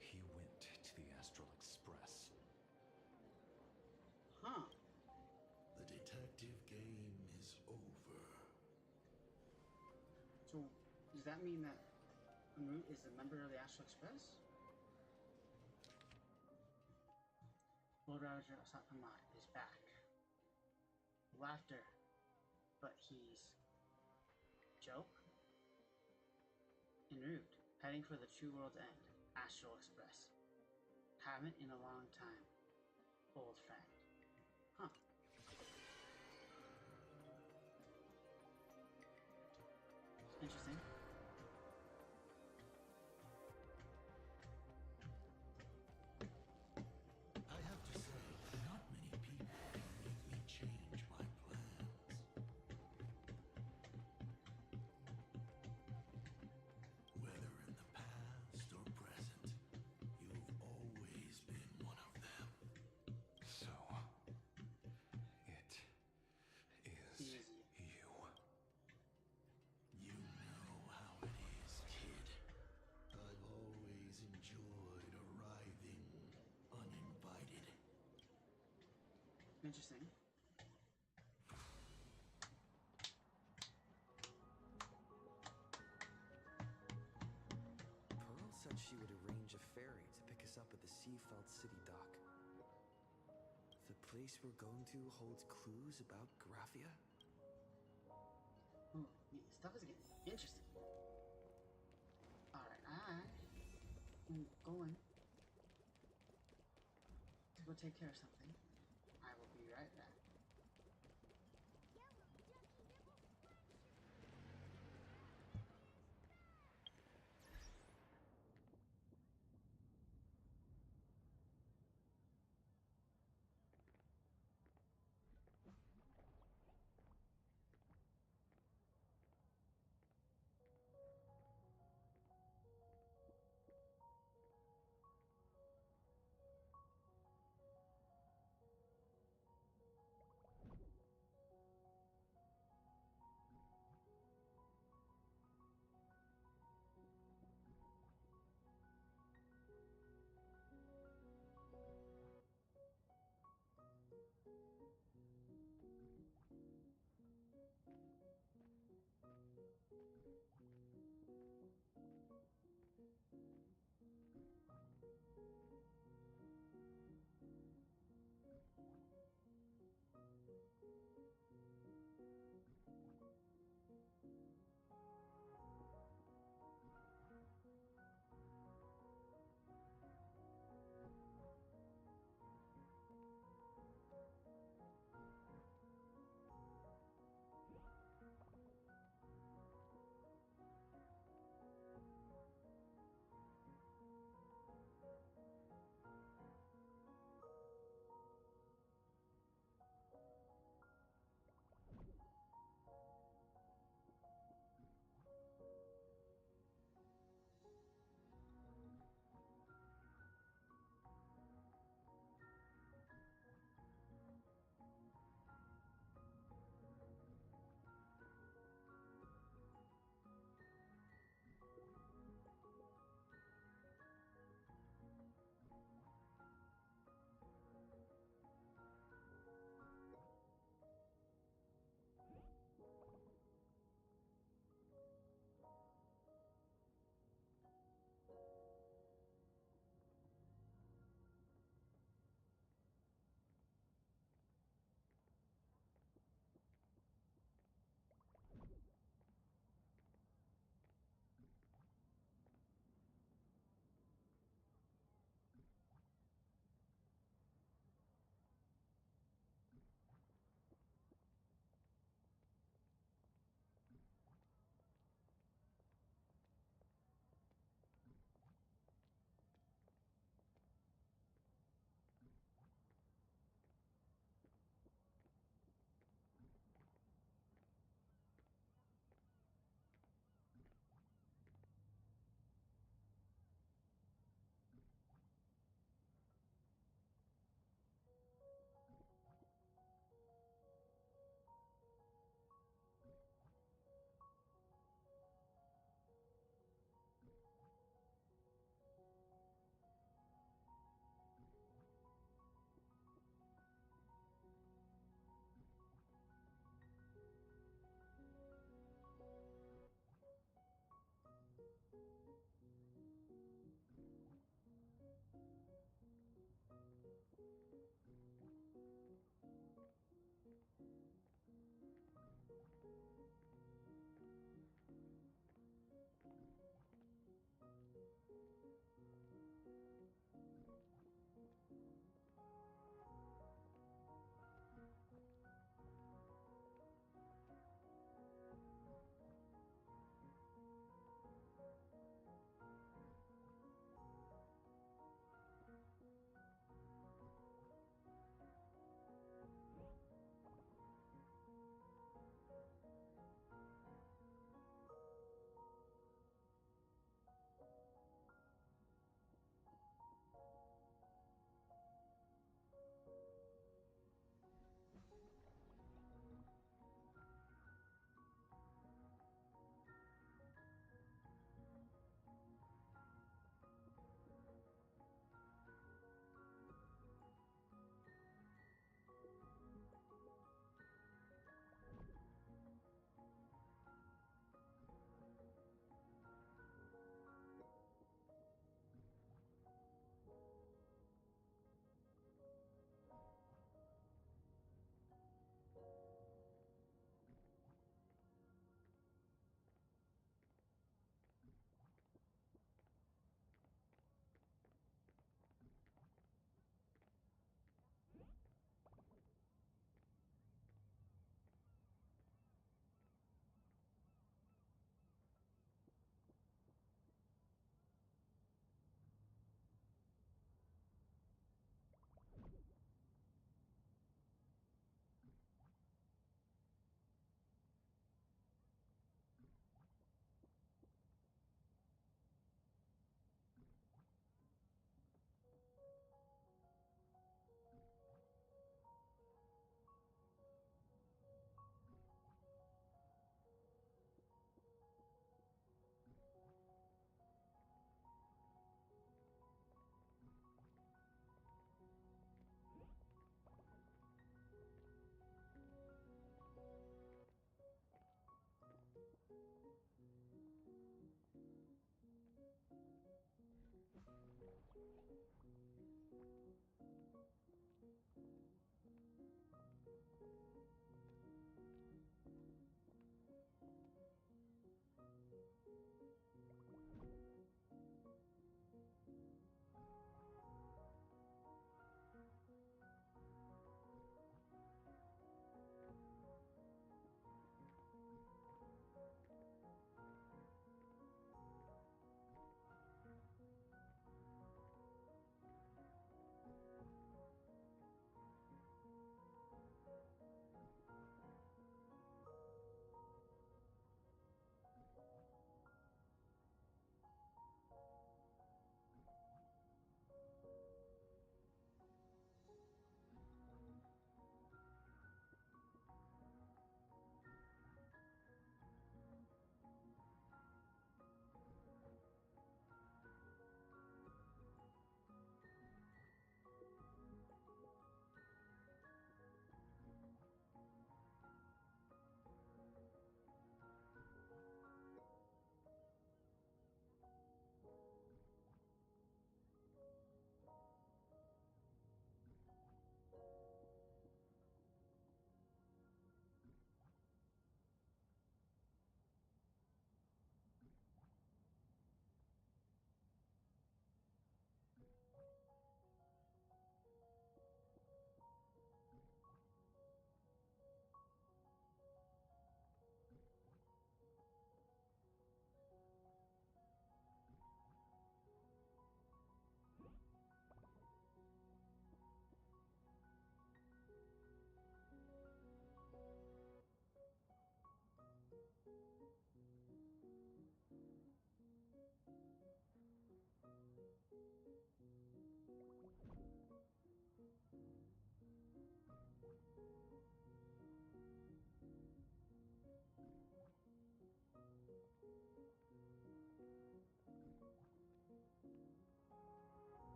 he went to the Astral Express. Huh. The detective game is over. So, does that mean that Root is a member of the Astral Express? Lord Ravager Satpamat is back. Laughter. But he's... Joke? En route, heading for the True World's End, Astral Express. Haven't in a long time. Old friend. Huh. Interesting. I have to say, not many people can make me change my plans. Whether in the past or present, you've always been one of them. So, it is you. You know how it is, kid. I've always enjoyed arriving uninvited. Interesting. up at the Seafeld City dock. The place we're going to holds clues about Graphia? Stuff is getting interesting. Alright, I am going to go take care of something. I will be right back.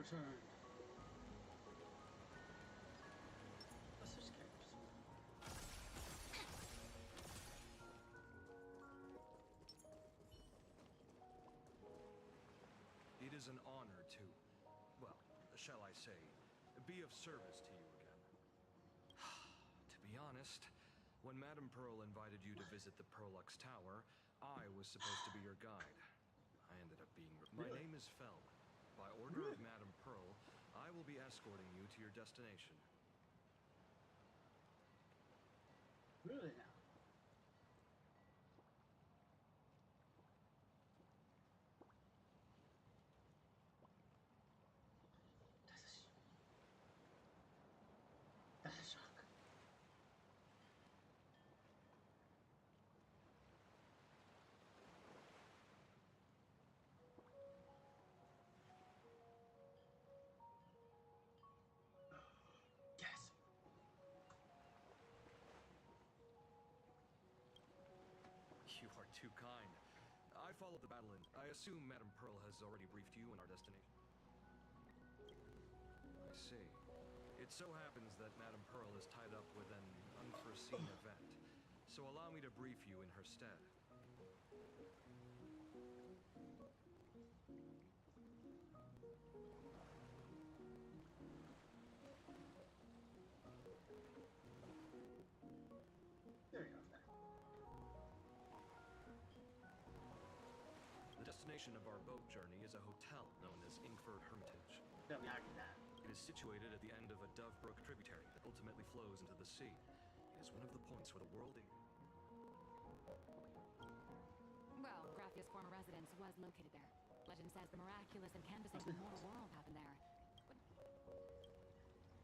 returned. Let's just characters. It is an honor to, well, shall I say, be of service to you again. To be honest, when Madame Pearl invited you to visit the Perlux Tower, I was supposed to be your guide. I ended up being... My name is Fel. By order of Madame Pearl, I will be escorting you to your destination. Really now? That's a shock. Yes. You are too kind. I followed the battle in. I assume Madame Pearl has already briefed you on our destination. I see. It so happens that Madame Pearl is tied up with an unforeseen event, so allow me to brief you in her stead. There we go. The destination of our boat journey is a hotel known as Inkford Hermitage. Tell me how to do that. It is situated at the end of a Dove Brook tributary that ultimately flows into the sea. It is one of the points where the world... Well, Graffia's former residence was located there. Legend says the miraculous and canvassing the mortal world happened there.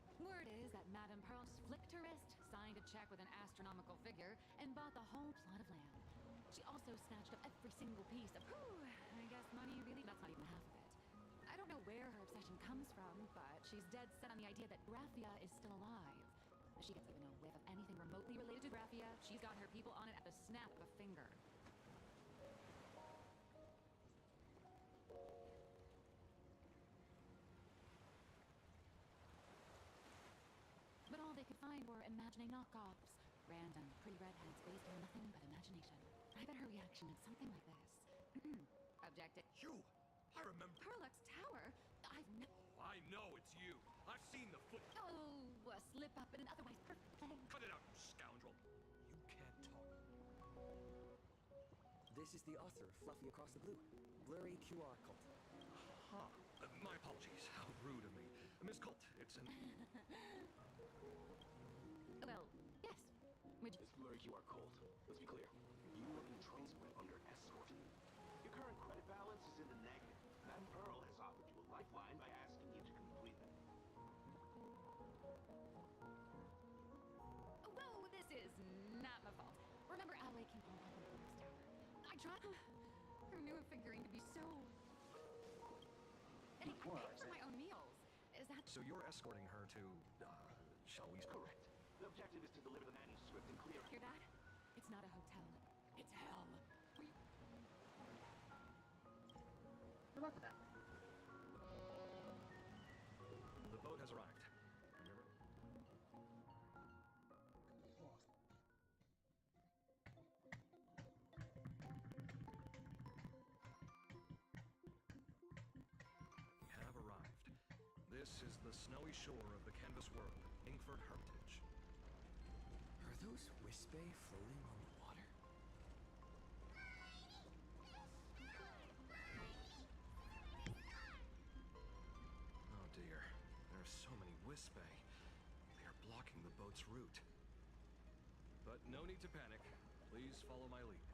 But word is that Madame Pearl flicked her wrist, signed a check with an astronomical figure, and bought the whole plot of land. She also snatched up every single piece of... I guess money really... That's not even half of it. I don't know where her obsession comes from, but she's dead set on the idea that Graphia is still alive. If she gets even a whiff of anything remotely related to Graphia, she's got her people on it at the snap of a finger. But all they could find were imagining knockoffs. Random, pretty redheads based on nothing but imagination. I bet her reaction is something like this. Objected. You! I remember... Perlux Tower? I know it's you. I've seen the foot... Oh, a slip up in an otherwise perfect thing. Cut it out, you scoundrel. You can't talk. This is the author of Fluffy Across the Blue. Blurry QR cult. Huh. My apologies. How rude of me. Miss Colt, it's an... Well, yes. Which... This blurry QR code. Let's be clear. You are in transport under escort. Your current credit balance is in the negative. Madame Pearl has offered you a lifeline by asking you to complete them. Whoa, this is not my fault. Remember Alway came home from the Perlux Tower. I tried... Who knew a figurine to be so... I pay for my own meals. Is that... So you're escorting her to, shall we... Correct. The objective is to deliver the manuscript and clear... Hear that? It's not a hotel. It's hell. Good luck with that. The boat has arrived. Remember? We have arrived. This is the snowy shore of the canvas world, Inkford Hermitage. Are those Wispay floating on the water? Oh dear, there are so many Wispay. They are blocking the boat's route. But no need to panic. Please follow my lead.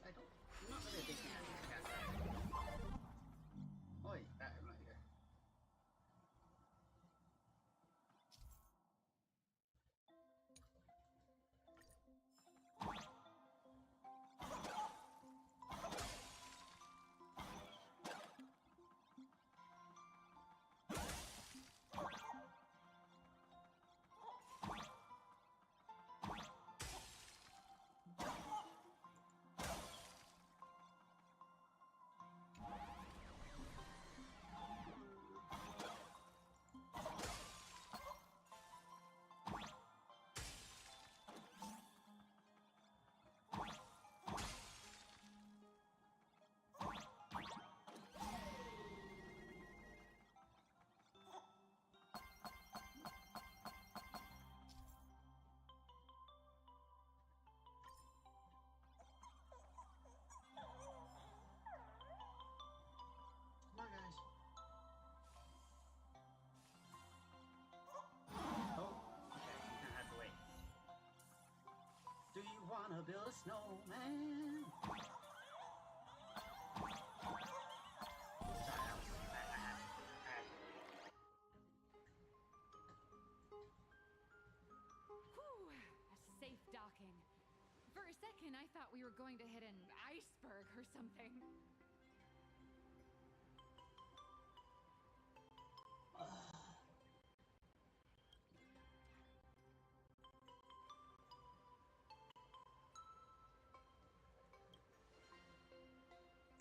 honest, I'm not really a big fan of these cats. Oi, that I'm not here. Come on, guys. Oh, okay, you're gonna have to wait. Do you wanna build a snowman? Sorry, I had to. Whew, a safe docking. For a second, I thought we were going to hit an iceberg or something.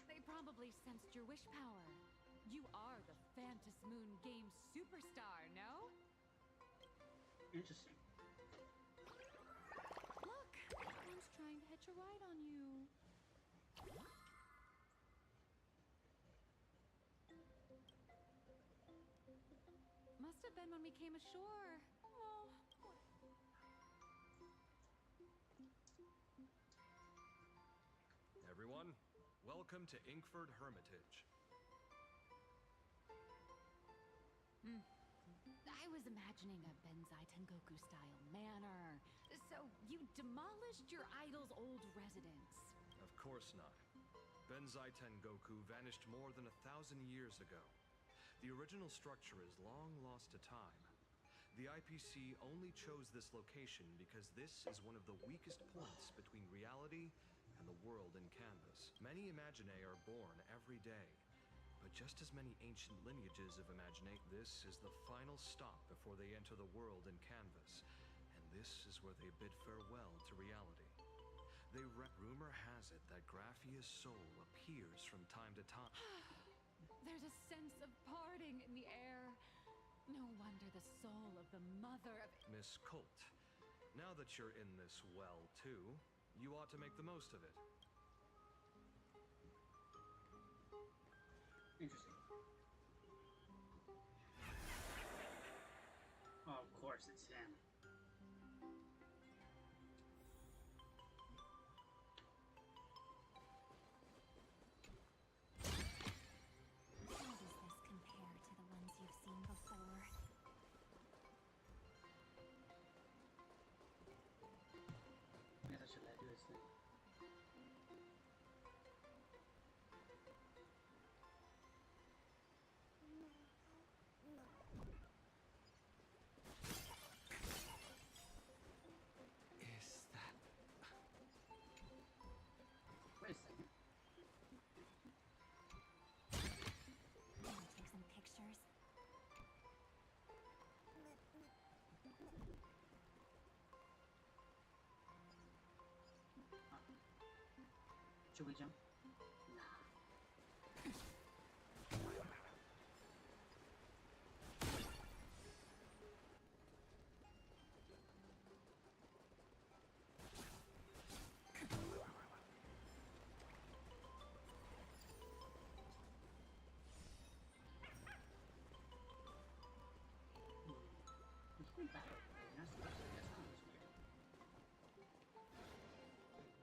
They probably sensed your wish power. You are the Phantom Moon game superstar, no? Interesting. Look, one's trying to hitch a ride on you. Must have been when we came ashore. Oh. Everyone, welcome to Inkford Hermitage. I was imagining a Benzai Tengoku style manor. So you demolished your idol's old residence. Of course not. Benzai Tengoku vanished more than 1,000 years ago. The original structure is long lost to time. The IPC only chose this location because this is one of the weakest points between reality and the world in Canvas. Many Imaginae are born every day, but just as many ancient lineages of Imaginae, this is the final stop before they enter the world in Canvas, and this is where they bid farewell to reality. Rumor has it that Graphia's soul appears from time to time. There's a sense of parting in the air. No wonder the soul of the mother of... Miss Colt, now that you're in this well, too, you ought to make the most of it. Interesting. Oh, of course, it's him. How does this compare to the ones you've seen before? I guess I should let it do its thing. Is that... Wait a second. Want to take some pictures? Should we jump?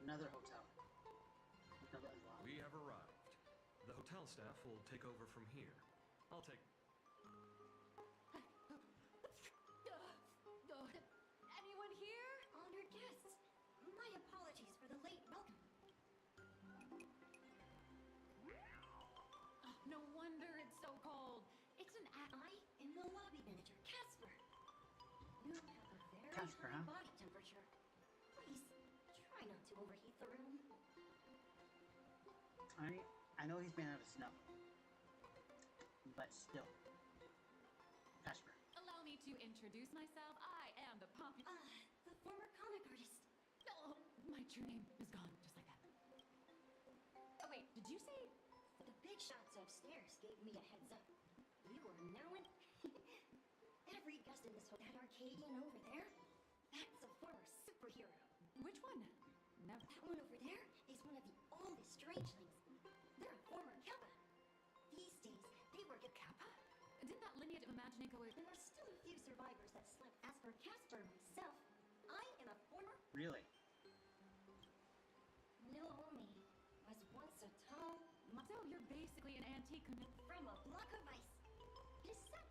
Another hotel. Another unlock. We have arrived. The hotel staff will take over from here. I'll take... Anyone here? Honored guests, my apologies for the late welcome. the lobby manager, Casper. You have a very Casper, high huh? body temperature. Please, try not to overheat the room. I know he's made out of snow, but still. Casper. Allow me to introduce myself. I am the The former comic artist. Oh, my true name is gone, just like that. Oh wait, did you say? The big shots upstairs gave me a heads up. You were known. Every guest in this hotel, that Arcadian over there, that's a former superhero. Which one? Never. That one over there is one of the oldest strangelings. They're a former Kappa. These days, they work at Kappa? Didn't that lineage of imagining go away? There are still a few survivors that slept. As for Casper myself, I am a former. Really? Naomi was once a tall. So you're basically an antique from a block of ice. It is set.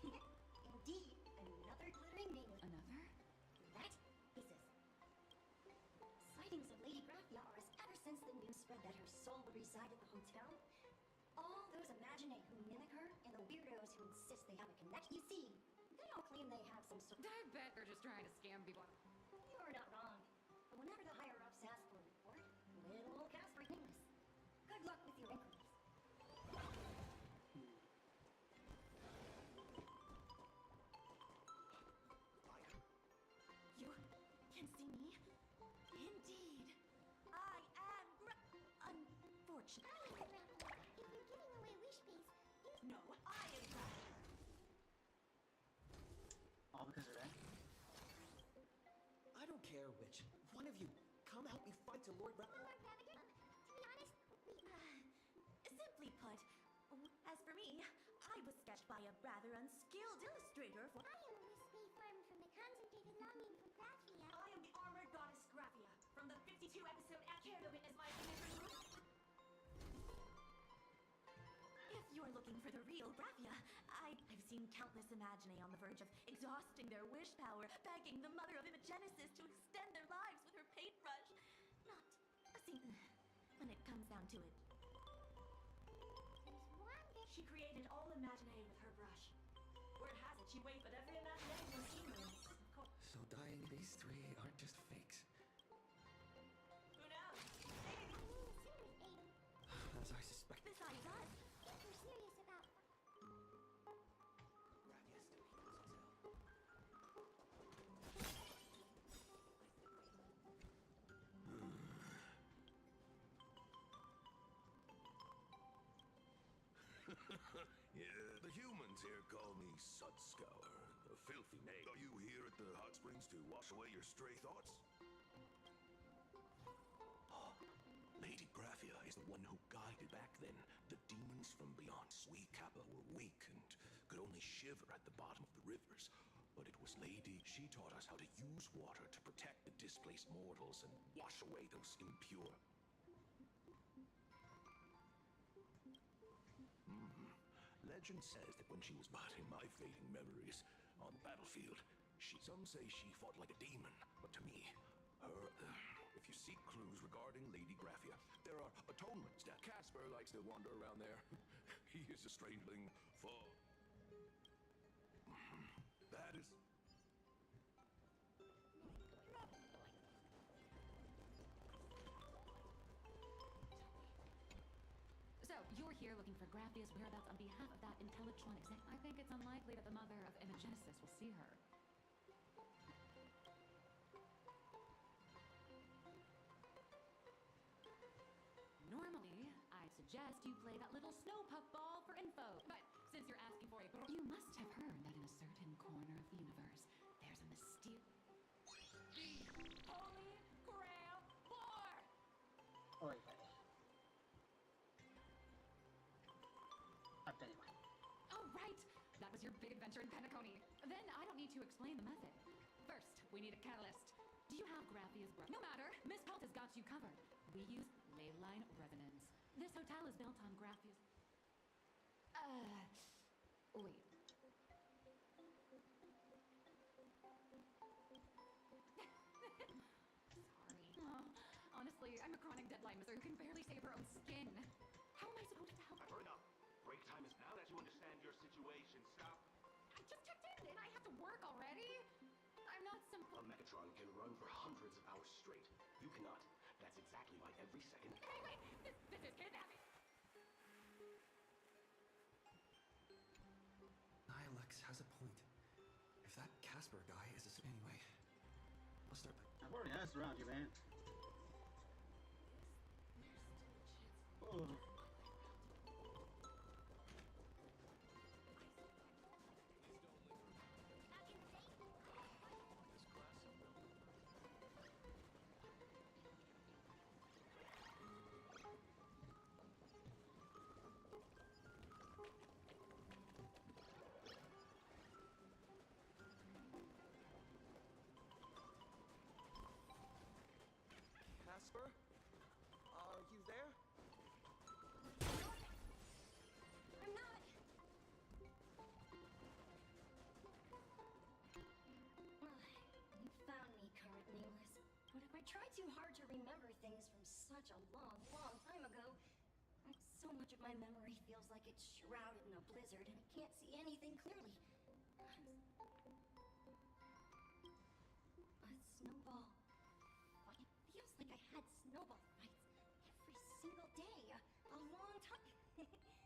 Indeed, another glittering name. Another? That is it. Sightings of Lady Graphia are ever since the news spread that her soul would reside at the hotel. All those imaginate who mimic her and the weirdos who insist they have a connection. You see, they all claim they have some sort. I bet they're just trying to scam people. You're not wrong. But whenever the higher ups ask for a report, little old Casper nameless. Good luck with your inquiries. You can see me? Indeed. I am unfortunate. If you're giving away wish base, No, I am Graphia. All because of that? I don't care which. One of you, come help me fight to Lord Lord Ravager, to be honest, Simply put, as for me, I was sketched by a rather unskilled illustrator for. I am a wish base formed from the concentrated longing for Graphia. I am the armored goddess Graphia from the 52 episode Care to Witness My Signature. If you're looking for the real Graphia, I've seen countless Imaginae on the verge of exhausting their wish power, begging the mother of Imagenesis to extend their lives with her paintbrush. Not a single. When it comes down to it, There's one that she created all Imaginae with her brush. Word has it, she waved at every Imaginae in the universe. So dying these three aren't just fakes. Who knows? serious, Aiden. As I suspect. Besides us, If you're serious about Yeah, the humans here call me Sudscour, a filthy name. Are you here at the hot springs to wash away your stray thoughts? Lady Graphia is the one who guided back then the demons from beyond. We Kappa were weak and could only shiver at the bottom of the rivers. But it was Lady, she taught us how to use water to protect the displaced mortals and wash away those impure. Legend says that when she was battling my fading memories on the battlefield, some say she fought like a demon, but to me, if you seek clues regarding Lady Graphia, there are atonements that Casper likes to wander around there. He is a strangeling for... That is... So, you're here looking for Graphia's whereabouts on behalf of that Intellectron exec. I think it's unlikely that the mother of Imagenesis will see her. Normally, I suggest you play that little snow puff ball for info. But since you're asking for a... You must have heard that in a certain corner of the universe, there's a mysterious... The Holy Grail War! Oh, wait. Anyway. Oh, right! That was your big adventure in Penacony. Then I don't need to explain the method. First, we need a catalyst. Do you have Graphia's brush? No matter. Miss Pelt has got you covered. We use ley line resonance. This hotel is built on Graphia's... Wait. Sorry. Oh, honestly, I'm a chronic deadline misser who can barely save her own skin. How am I supposed to help? Hurry up. Break time is now that you got some. A Megatron can run for hundreds of hours straight. You cannot. That's exactly why every second. Wait! This is kidnapping! Alex has a point. If that Casper guy is a... Anyway, I'll start by... I've already asked around you, man. Oh. Casper? Are you there? I'm not. You found me, current nameless. But if I try too hard to remember things from such a long, long time ago, so much of my memory feels like it's shrouded in a blizzard and I can't see anything clearly. A snowball. It feels like I had snowball fights every single day, a long time. Well then.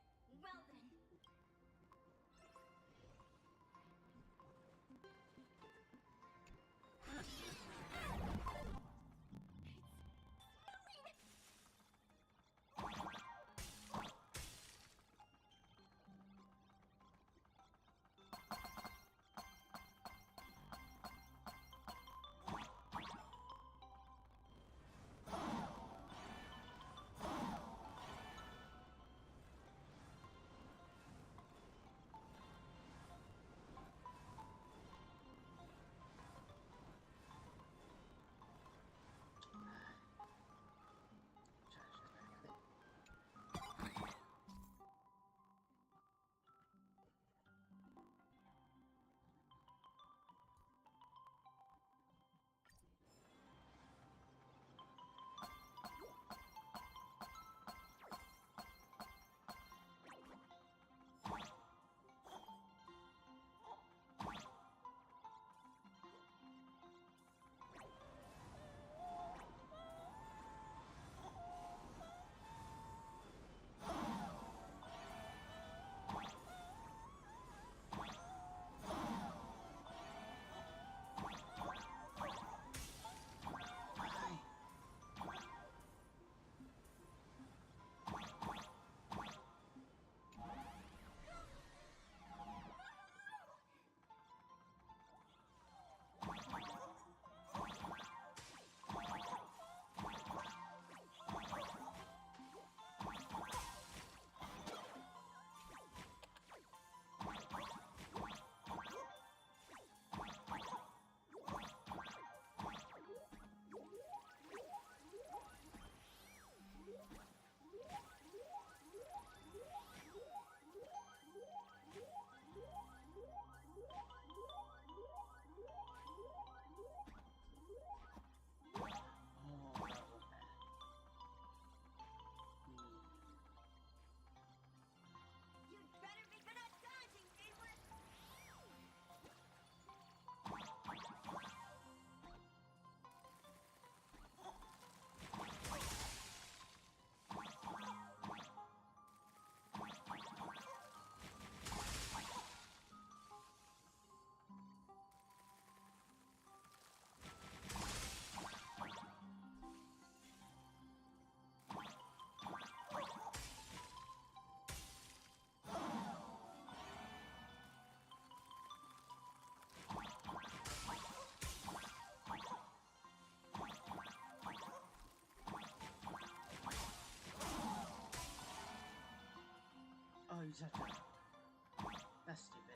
Oh, you touched it. That's stupid.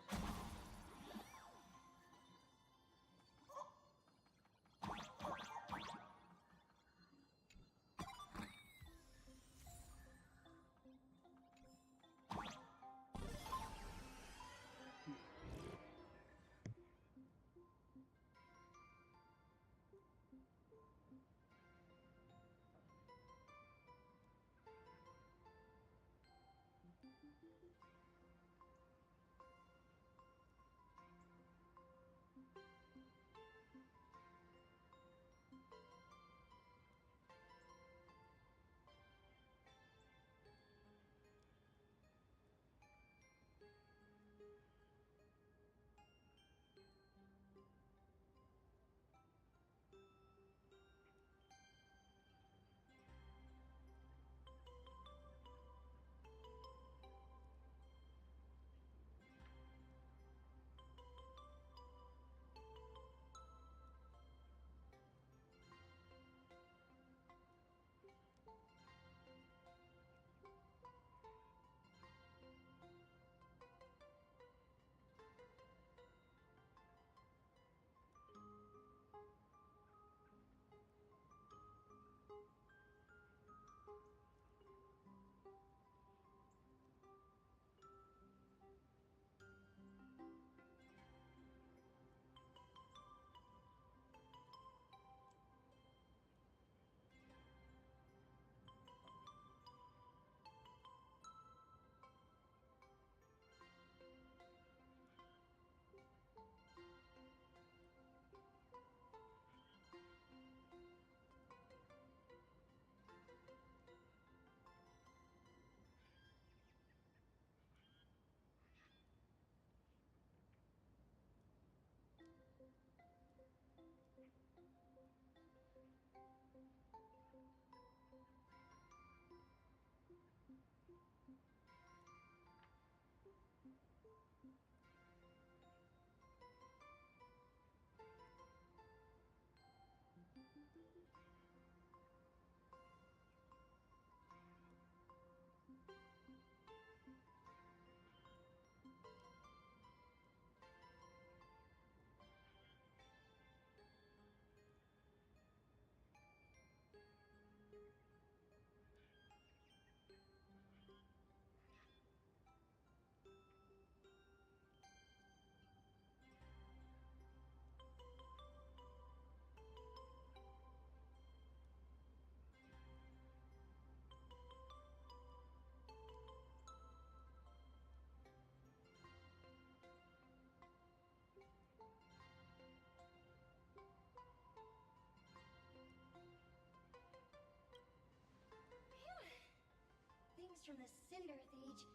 from the Cinder age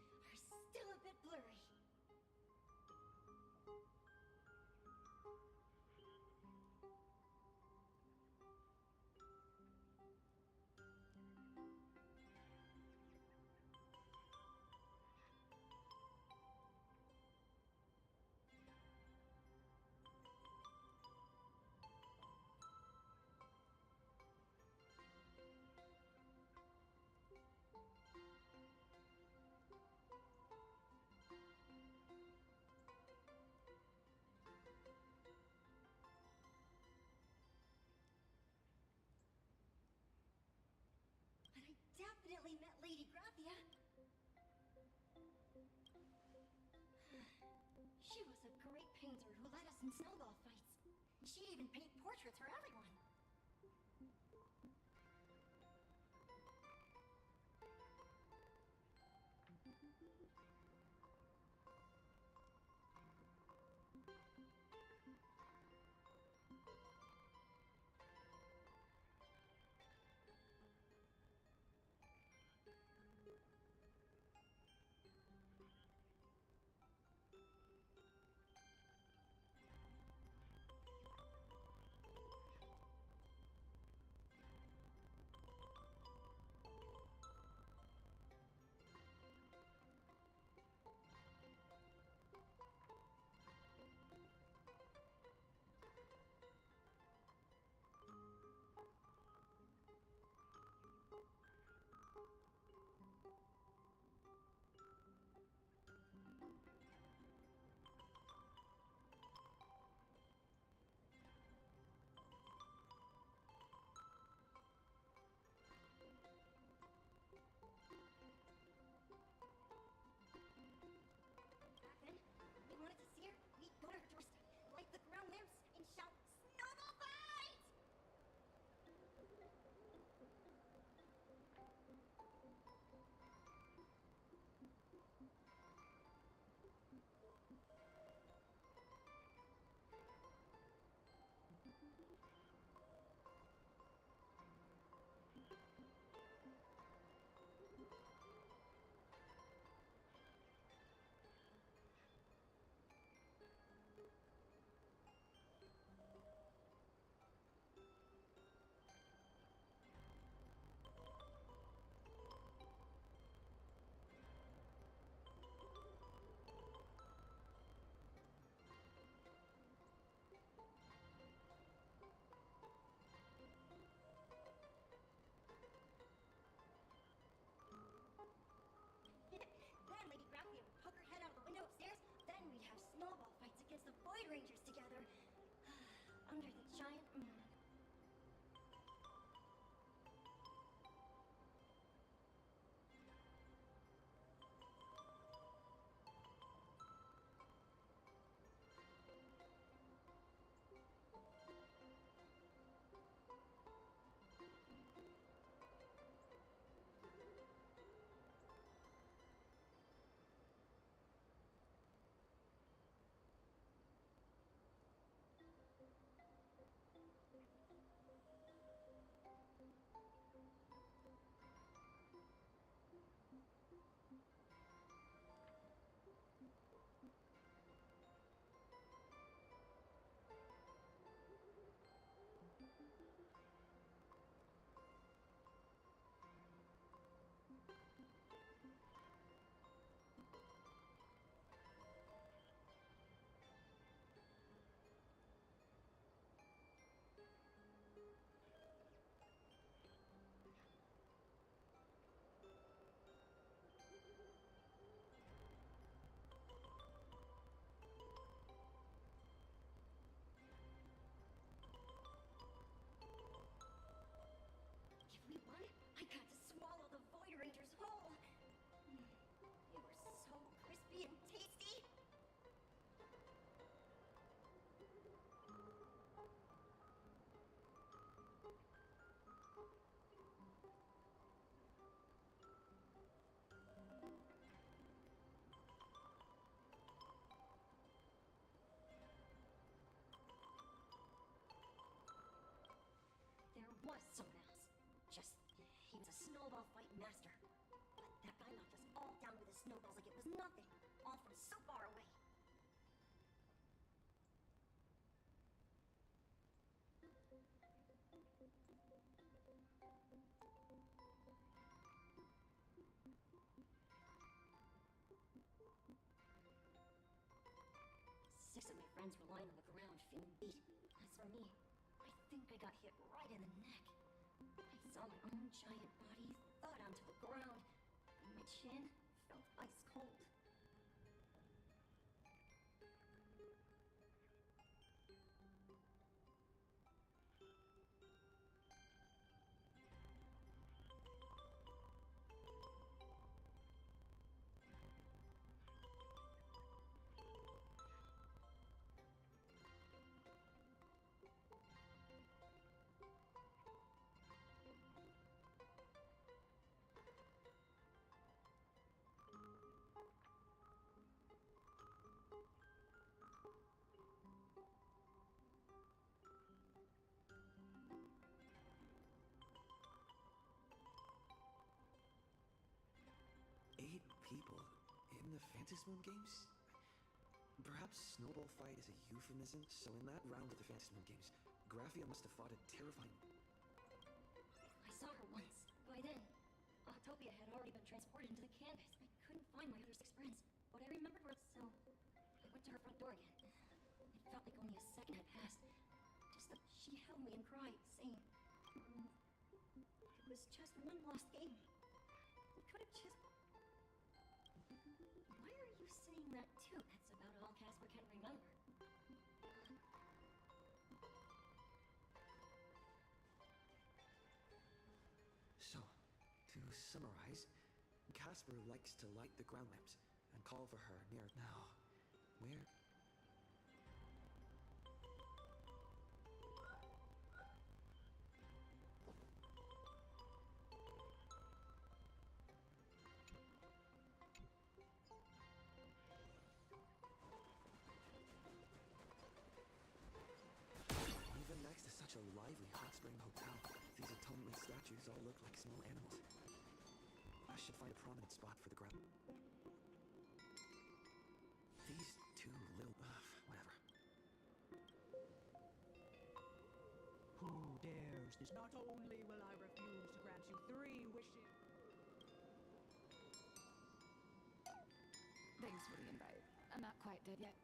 are still a bit blurry. But I definitely met Lady Graphia. She was a great painter who led us in snowball fights. She'd even paint portraits for everyone. Back then, we wanted to see her. We'd go to her doorstep, light the ground lamps, and shout, "Snowball fight!" Then Lady Graphia would poke her head out of the window upstairs. Then we'd have snowball fights against the Void Rangers together. Under the giant moon. nothing, all from so far away. Six of my friends were lying on the ground, feeling beat. As for me, I think I got hit right in the neck. I saw my own giant body thud onto the ground, and my chin felt ice cold. 8 people in the Phantasmoon games? Perhaps Snowball Fight is a euphemism, so in that round of the Phantasmoon games, Graphia must have fought a terrifying... I saw her once. By then, Autopia had already been transported into the canvas. I couldn't find my other 6 friends, but I remembered her, so I went to her front door again. It felt like only a second had passed. Just that she held me and cried, saying, it was just one lost game. We could have just... Why are you saying that too? That's about all Casper can remember. So, to summarize, Casper likes to light the ground lamps and call for her near now. Where? Even next to such a lively hot spring hotel, these atonement statues all look like small animals. I should find a prominent spot for the ground. These 2 little... whatever. Who dares this? Not only will I refuse to grant you 3 wishes... Thanks for the invite. I'm not quite dead yet.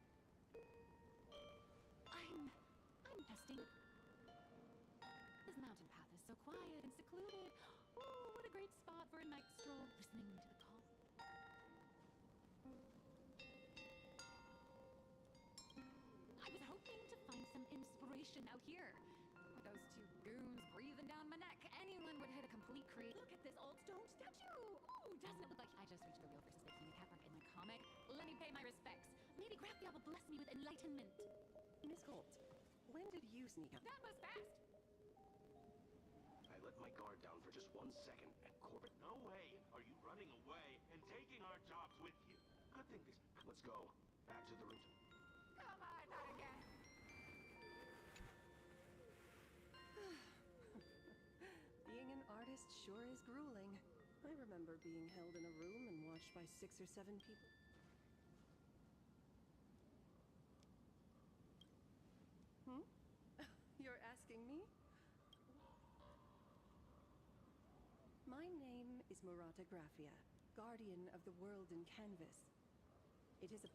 I'm testing. This mountain path is so quiet and secluded. Oh, what a great spot for a night stroll, listening to the call. I was hoping to find some inspiration out here. With those 2 goons breathing down my neck, anyone would hit a complete create. Look at this old stone statue. Ooh, doesn't it look like I just reached the real versus the Capric in my comic? Let me pay my respects. Maybe Graphia will bless me with enlightenment. Miss Holt, when did you sneak up? That was fast. I let my guard down for just 1 second, and Corbett, no way are you running away and taking our jobs with you. Good thing this... Let's go. Back to the room. Come on, not again. Being an artist sure is grueling. I remember being held in a room and watched by 6 or 7 people. You're asking me? My name is Murata Graphia, guardian of the world in canvas. It is a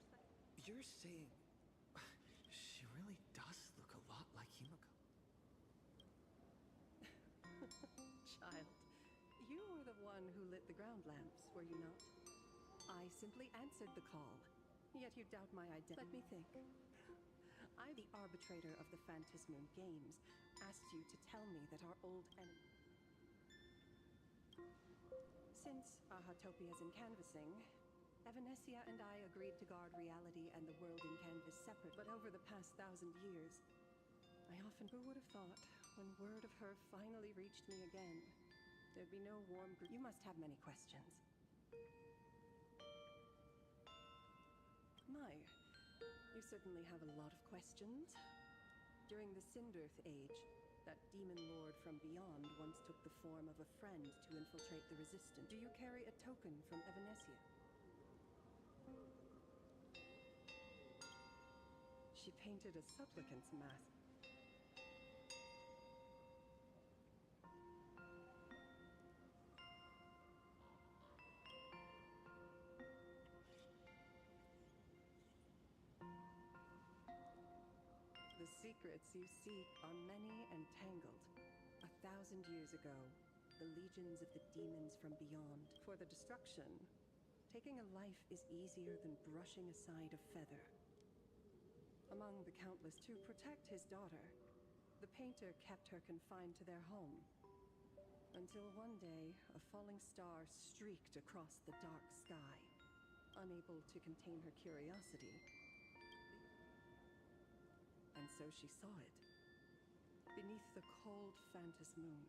You're saying... she really does look a lot like Himiko. Child, you were the one who lit the ground lamps, were you not? I simply answered the call, yet you doubt my identity. Let me think. I, the arbitrator of the Phantasmoon Games, asked you to tell me that our old enemy... Since Ahatopia's in canvassing, Evanesia and I agreed to guard reality and the world in canvas separate. But over the past 1,000 years, I often... Who would have thought, when word of her finally reached me again, there'd be no warm... You must have many questions. My... You certainly have a lot of questions. During the Cinderth Age, that demon lord from beyond once took the form of a friend to infiltrate the Resistance. Do you carry a token from Evanesia? She painted a supplicant's mask. The secrets you seek are many and tangled. 1,000 years ago, the legions of the demons from beyond. For the destruction, taking a life is easier than brushing aside a feather. Among the countless, to protect his daughter, the painter kept her confined to their home. Until one day, a falling star streaked across the dark sky. Unable to contain her curiosity, and so she saw it. Beneath the cold Phantas moon,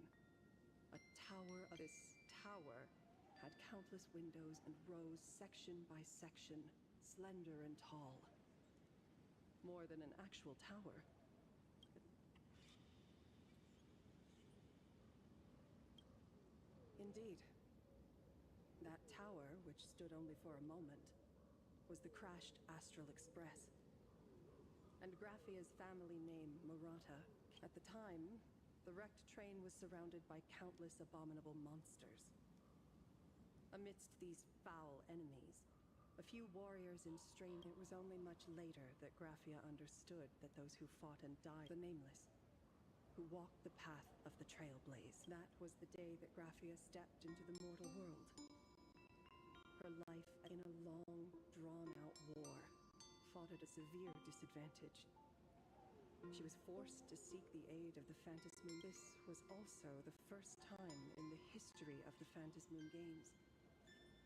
a tower of this tower had countless windows and rose section by section, slender and tall. More than an actual tower. Indeed. That tower, which stood only for a moment, was the crashed Astral Express. And Graphia's family name, Murata. At the time, the wrecked train was surrounded by countless abominable monsters. Amidst these foul enemies, a few warriors in strange... It was only much later that Graphia understood that those who fought and died, the nameless, who walked the path of the Trailblaze. That was the day that Graphia stepped into the mortal world. Her life in a long, drawn-out war, fought at a severe disadvantage. She was forced to seek the aid of the Phantas Moon. This was also the first time in the history of the Phantas Moon Games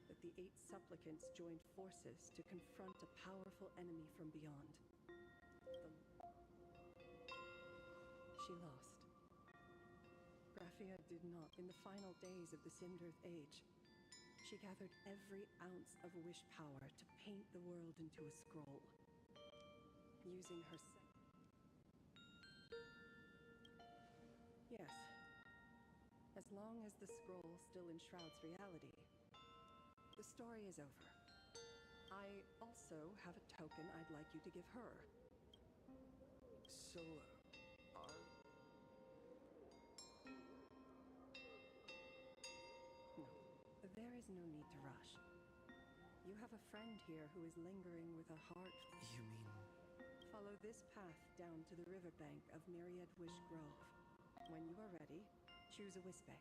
that the 8 supplicants joined forces to confront a powerful enemy from beyond. She lost. Graphia did not. In the final days of the Cinderth Age, she gathered every ounce of wish power to paint the world into a scroll. Using her... Yes. As long as the scroll still enshrouds reality, the story is over. I also have a token I'd like you to give her. So, No, there is no need to rush. You have a friend here who is lingering with a heart... You mean... Follow this path down to the riverbank of Myriad Wish Grove. When you are ready, choose a Wispe.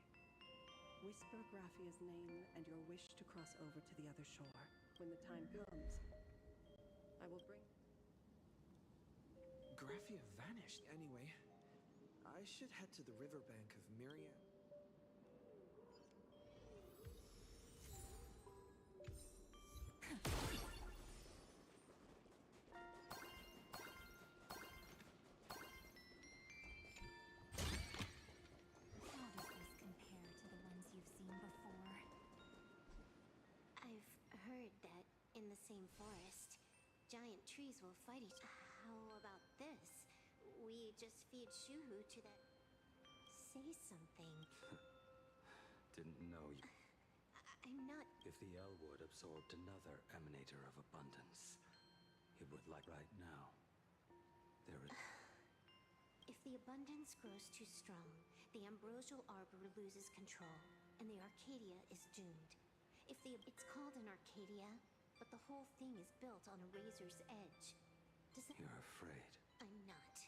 Whisper Graphia's name and your wish to cross over to the other shore. When the time comes, I will bring... Graphia vanished. Anyway, I should head to the riverbank of Myriad. How does this compare to the ones you've seen before? I've heard that in the same forest, giant trees will fight each other. How about this? We just feed Shuhu to that... Say something. Didn't know you. I'm not... If the Elwood absorbed another emanator of abundance, it would like right now. There is... If the abundance grows too strong, the ambrosial arbor loses control, and the Arcadia is doomed. It's called an Arcadia, but the whole thing is built on a razor's edge. Does that... You're afraid. I'm not.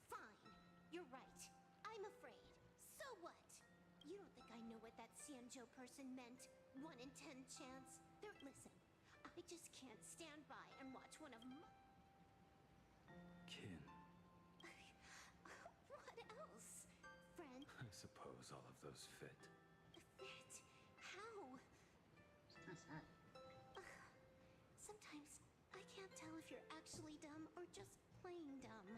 Fine. You're right. I'm afraid. So what? You don't think I know what that Xianzhou person meant? 1 in 10 chance? Listen, I just can't stand by and watch one of my... Kin. What else? Friend? I suppose all of those fit. Fit? How? That's sad. Sometimes I can't tell if you're actually dumb or just plain dumb.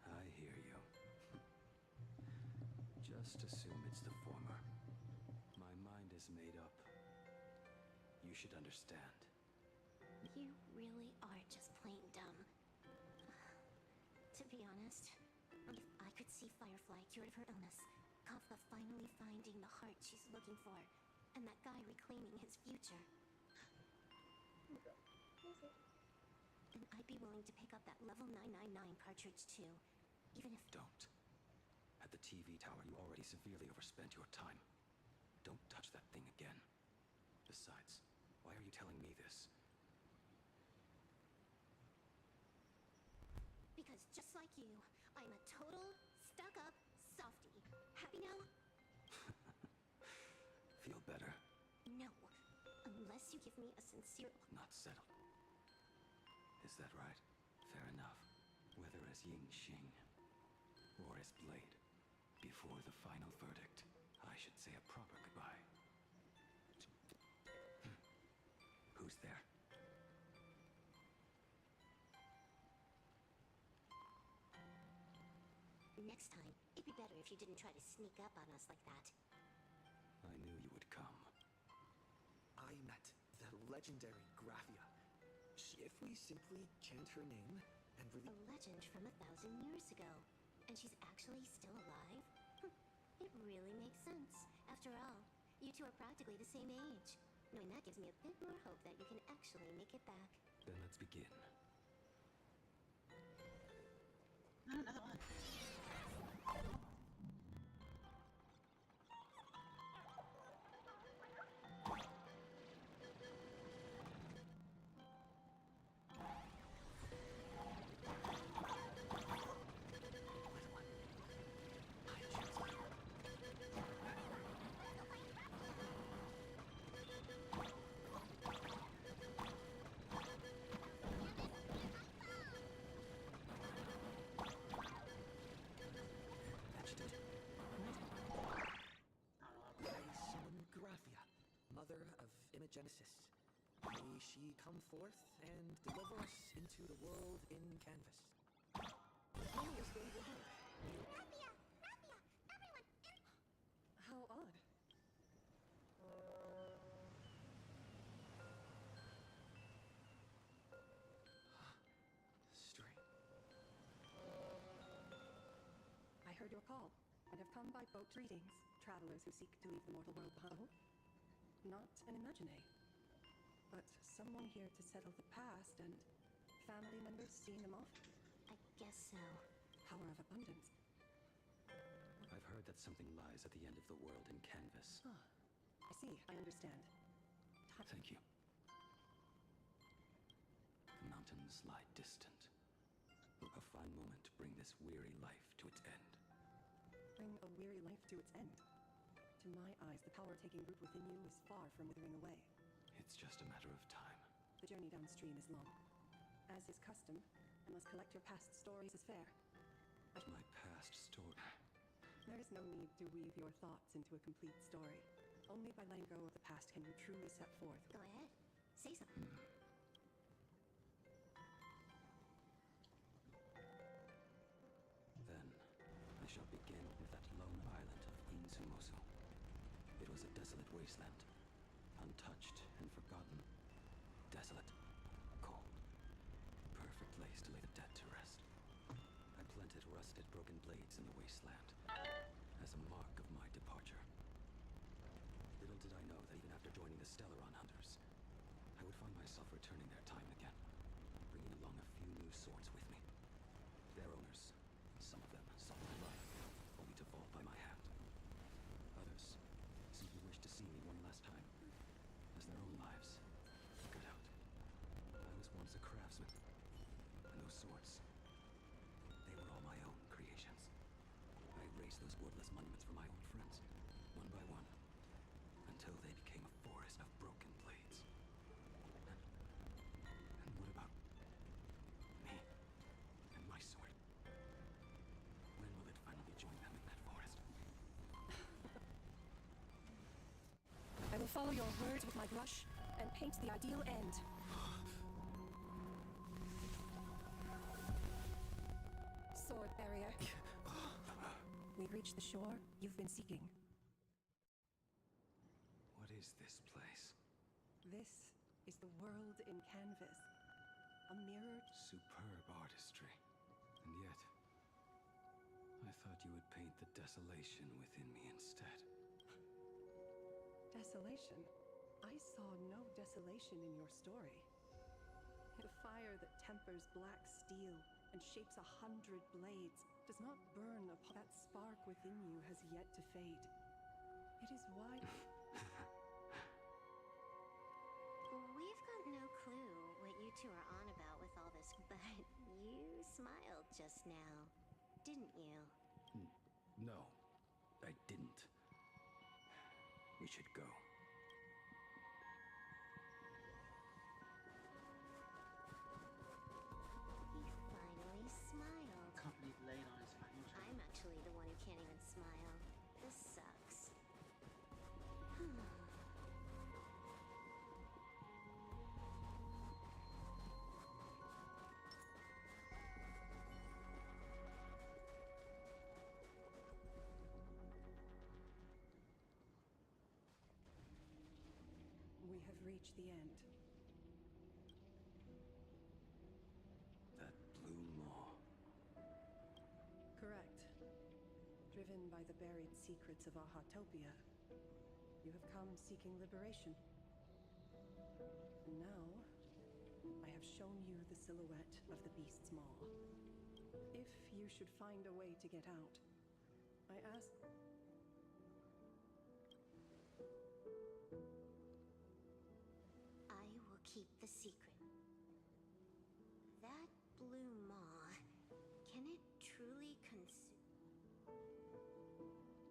I hear you. Just assume it's the former. My mind is made up. You should understand. You really are just plain dumb. To be honest, if I could see Firefly cured of her illness, Kafka finally finding the heart she's looking for, and that guy reclaiming his future, then I'd be willing to pick up that level 999 cartridge too, even if... Don't. At the TV tower, you already severely overspent your time. Don't touch that thing again. Besides, why are you telling me this? Because just like you, I'm a total, stuck-up softie. Happy now? Feel better? No. Unless you give me a sincere... Not settled. Is that right? Fair enough. Whether as Ying Xing or as Blade, before the final verdict, I should say a proper goodbye. Who's there? Next time, it'd be better if you didn't try to sneak up on us like that. I knew you would come. I met the legendary Graphia. If we simply chant her name and A legend from 1,000 years ago. And she's actually still alive? It really makes sense. After all, you two are practically the same age. Knowing that gives me a bit more hope that you can actually make it back. Then let's begin. Not another one. Mother of Imagenesis. May she come forth and deliver us into the world in canvas. Raphia! Raphia! Everyone! How odd. Strange. I heard your call, and have come by boat. Greetings, travelers who seek to leave the mortal world behind. Not an imagine, but someone here to settle the past, and family members seeing them off? I guess so. Power of abundance. I've heard that something lies at the end of the world in canvas. Ah, I see, I understand. Thank you. The mountains lie distant. A fine moment to bring this weary life to its end. Bring a weary life to its end. To my eyes, the power taking root within you is far from withering away. It's just a matter of time. The journey downstream is long. As is custom, I must collect your past stories as fair. My past story. There is no need to weave your thoughts into a complete story. Only by letting go of the past can you truly set forth. Go ahead. Say something. Then, I shall begin with that lone island of Insumosu. It was a desolate wasteland, untouched and forgotten. Desolate, cold, perfect place to lay the dead to rest. I planted rusted, broken blades in the wasteland as a mark of my departure. Little did I know that even after joining the Stellaron Hunters, I would find myself returning there time and again, bringing along a few new swords with me. Their owners, some of them sought my life, only to fall by my hand. Others simply wished to see me one last time, as their own lives flickered out. I was once a craftsman, and those swords, they were all my own creations. I erased those wordless monuments for my old friends, one by one, until they became a forest of broken blades. And what about me and my sword? When will it finally join them in that forest? I will follow your words with my brush and paint the ideal end. Sword barrier. We've reached the shore you've been seeking. What is this place? This is the world in canvas. A mirror. Superb artistry. And yet, I thought you would paint the desolation within me instead. Desolation? I saw no desolation in your story. The fire that tempers black steel and shapes 100 blades does not burn upon that spark within you has yet to fade. It is why... We've got no clue what you two are on about with all this, but you smiled just now, didn't you? No, I didn't. We should go. He finally smiled. Company laid on his financial. I'm actually the one who can't even smile. This sucks. We have reached the end. That blue maw. Correct. Driven by the buried secrets of Ahatopia, you have come seeking liberation. And now, I have shown you the silhouette of the beast's maw. If you should find a way to get out, I ask... I will keep the secret. That blue maw, can it truly consume?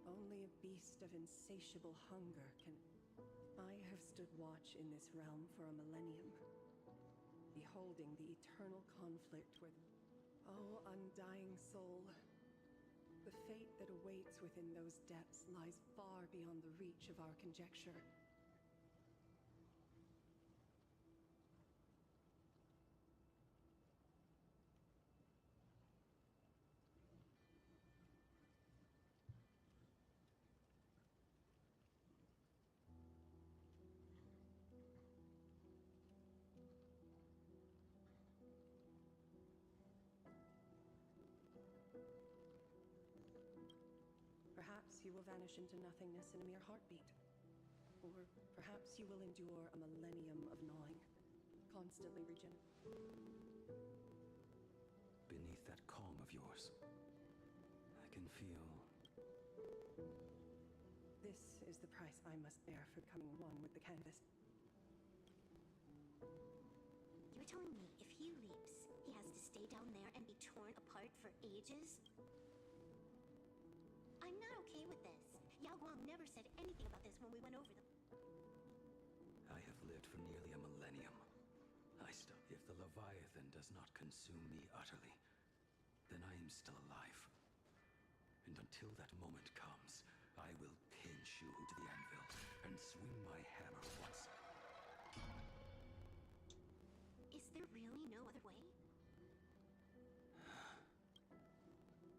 Only a beast of insatiable hunger can... I have stood watch in this realm for a millennium, beholding the eternal conflict where... Oh, undying soul. The fate that awaits within those depths lies far beyond the reach of our conjecture. Perhaps you will vanish into nothingness in a mere heartbeat. Or perhaps you will endure a millennium of gnawing, constantly Beneath that calm of yours, I can feel... This is the price I must bear for becoming one with the canvas. You're telling me if he leaps, he has to stay down there and be torn apart for ages? I'm not okay with this. Yao Guang never said anything about this when we went over them. I have lived for nearly a millennium. If the Leviathan does not consume me utterly, then I am still alive. And until that moment comes, I will pinch you to the anvil and swing my hammer once. Is there really no other way?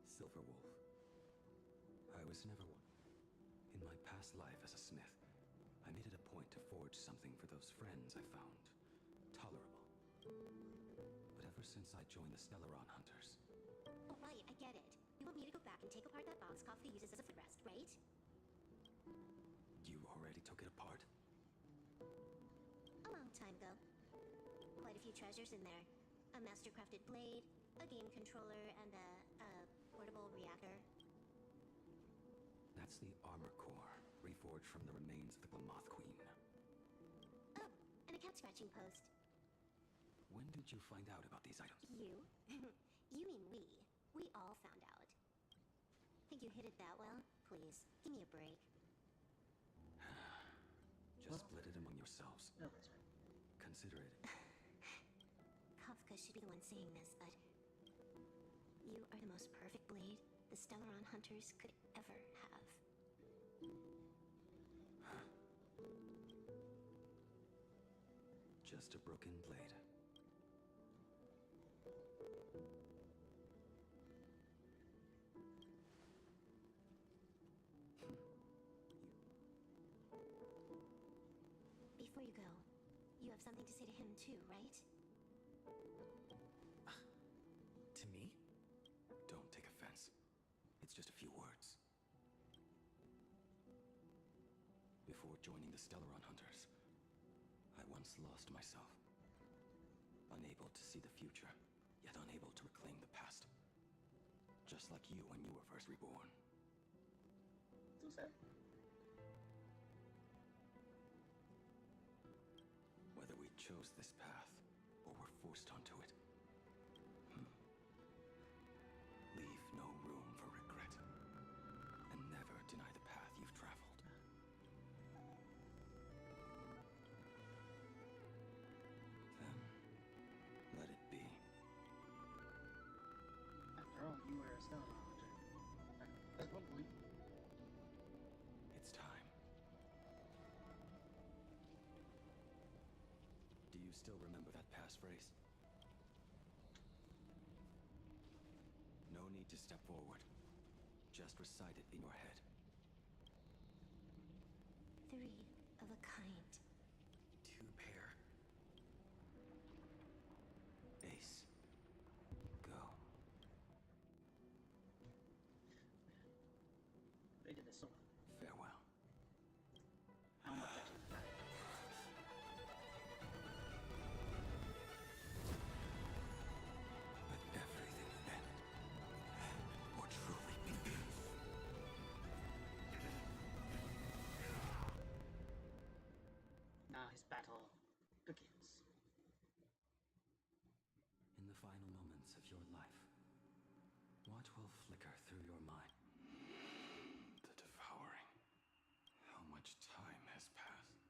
Silver Wolf. I was never one. In my past life as a smith, I made it a point to forge something for those friends I found tolerable. But ever since I joined the Stellaron Hunters... Oh, right, I get it. You want me to go back and take apart that box Kafka uses as a footrest, right? You already took it apart? A long time ago. Quite a few treasures in there. A master-crafted blade, a game controller, and a portable reactor. That's the armor core, reforged from the remains of the Glamoth Queen. Oh, and a cat-scratching post. When did you find out about these items? You? You mean we. We all found out. Think you hid it that well? Please, give me a break. Just split it among yourselves. No, that's right. Consider it. Kafka should be the one saying this, but... You are the most perfect blade the Stellaron Hunters could ever have. Just a broken blade. Before you go, you have something to say to him too, right? To me? Don't take offense. It's just a few words. Before joining the Stellaron Hunters, I once lost myself. Unable to see the future, yet unable to reclaim the past. Just like you when you were first reborn. So sad. Whether we chose this path, or were forced onto it, leave no room for regret, and never deny the path you've traveled. Then, let it be. After all, you were a Stellaron hunter. At one point. It's time. Do you still remember that passphrase? No need to step forward. Just recite it in your head. 3 of a kind. 2 pair. Ace. Go. They did this so well. Farewell. How much actually matters. Let everything end. Or truly begin. Now his battle begins. In the final moments of your life, what will flicker through your mind? The devouring. How much time has passed?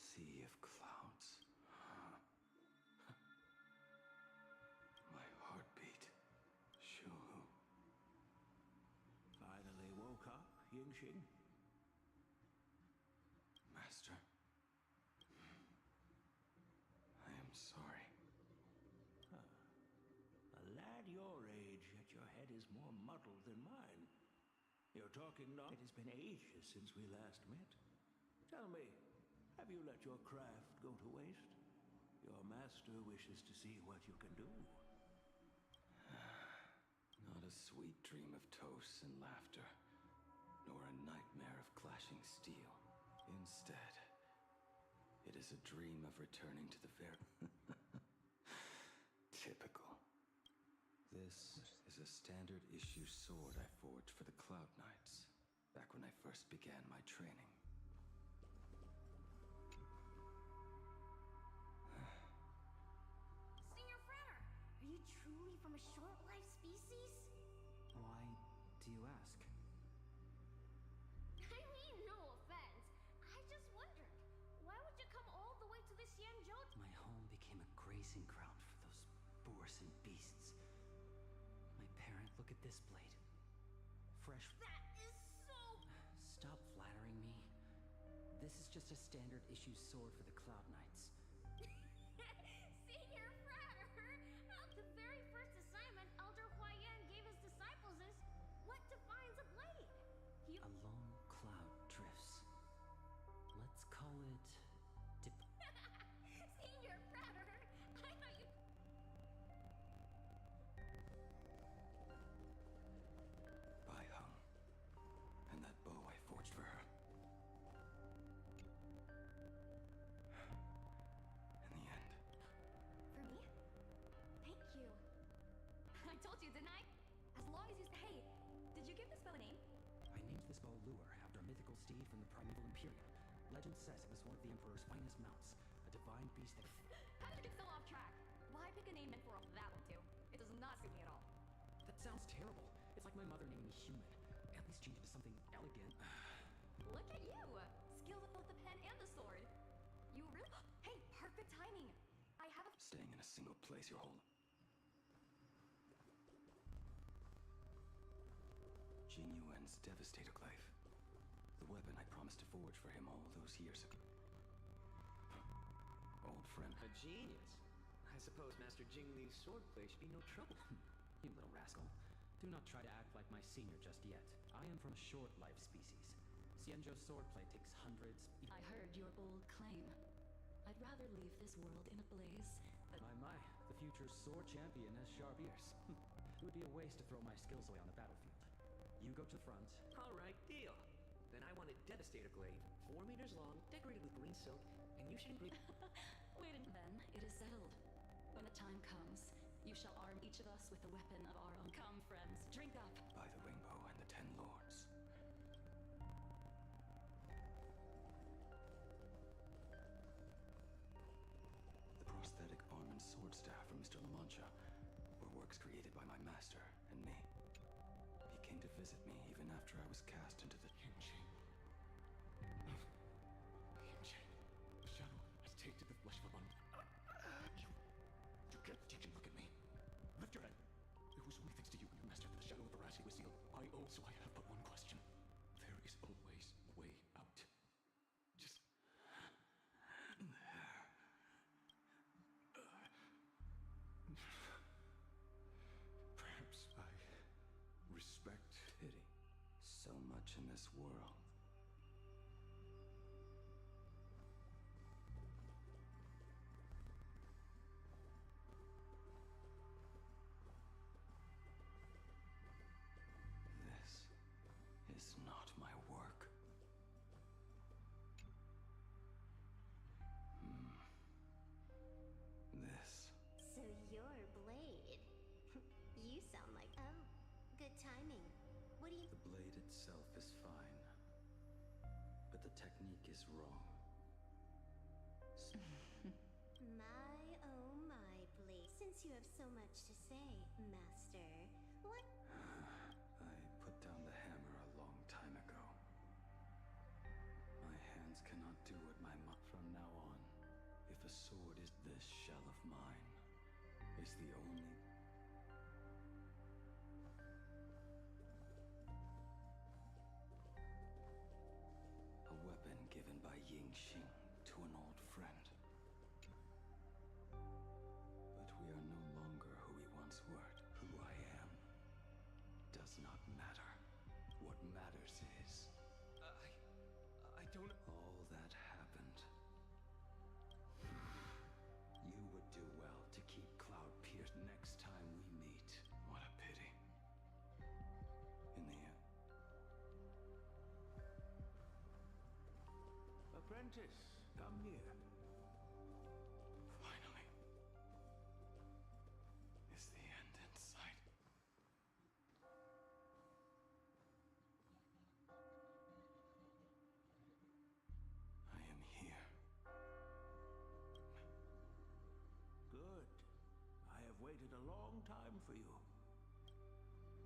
Sea of clouds. My heartbeat. Shoo. Finally woke up, Yingxing. Master. I am sorry. A lad your age, yet your head is more muddled than mine. You're talking not. It has been ages since we last met. Tell me, have you let your craft go to waste? Your master wishes to see what you can do. Not a sweet dream of toasts and laughter, nor a nightmare of clashing steel. Instead, it is a dream of returning to the very... Typical. This is a standard issue sword I forged for the Cloud Knights, back when I first began my training. Senior Frater, are you truly from a short-lived species? Why do you ask? I mean, no offense. I just wondered, why would you come all the way to this Yanzhou? My home became a grazing ground for those boars and beasts. My parent, look at this blade. Fresh. That is so... Stop flattering me. This is just a standard issue sword for the Cloud Knights. Senior Frater, the very first assignment Elder Huayan gave his disciples is what defines a blade. You... A lone cloud drifts. Let's call it... Senior Frater, I thought you... Bai Hung. And that bow I forged for her. In the end. For me? Thank you. I told you, didn't I? As long as you... Hey, did you give this bow a name? I named this bow Lure after a mythical steed from the primeval Imperium. Legend says it was one of the Emperor's finest mounts, a divine beast that... How did you get so off track? Why pick a name meant for that one, too? It does not suit me at all. That sounds terrible. It's like my mother naming me Human. At least change it to something elegant. Look at you! Skilled with both the pen and the sword. You really... Hey, perfect timing! I have a... Staying in a single place your whole... Jing Yuan's Devastator Glaive. The weapon I promised to forge for him all those years ago. Old friend. A genius. I suppose Master Jing Li's swordplay should be no trouble. You Do not try to act like my senior just yet. I am from a short-life species. Xianzhou's swordplay takes hundreds... I heard your bold claim. I'd rather leave this world in a blaze than... My, the future sword champion has sharp ears. It would be a waste to throw my skills away on the battlefield. You go to the front. All right, deal. Then I want a Devastator blade, 4 meters long, decorated with green silk, and you should agree... Wait, and then it is settled. When the time comes, you shall arm each of us with the weapon of our own. Come, friends, drink up. By the rainbow and the 10 lords. The prosthetic arm and sword staff from Mr. La Mancha were works created by my master and me. He came to visit me even after I was cast into the... The shadow has tasted the flesh of a bun. You can't teach and look at me. Lift your head. It was only thanks to you and your master that the shadow of Veracity was sealed. I owe, so I have but one question. There is always a way out. Just... Perhaps I respect... Pity. So much in this world. This is not my work. This. So you're Blade. You sound like... Oh, good timing. What do you... The blade itself is fine. But the technique is wrong. My, oh my, Blade. Since you have so much to say, Master, what... I put down the hammer a long time ago. My hands cannot do what my from now on. If a sword is this shell of mine, is the only... A weapon given by Ying Xing to an old friend. But we are no longer who we once were. Who I am does not matter. What matters is... I don't... All that happened. You would do well to keep Cloud pierced next time we meet. What a pity. In the end... Apprentice, come here. Finally. Is the end in sight? I am here. Good. I have waited a long time for you.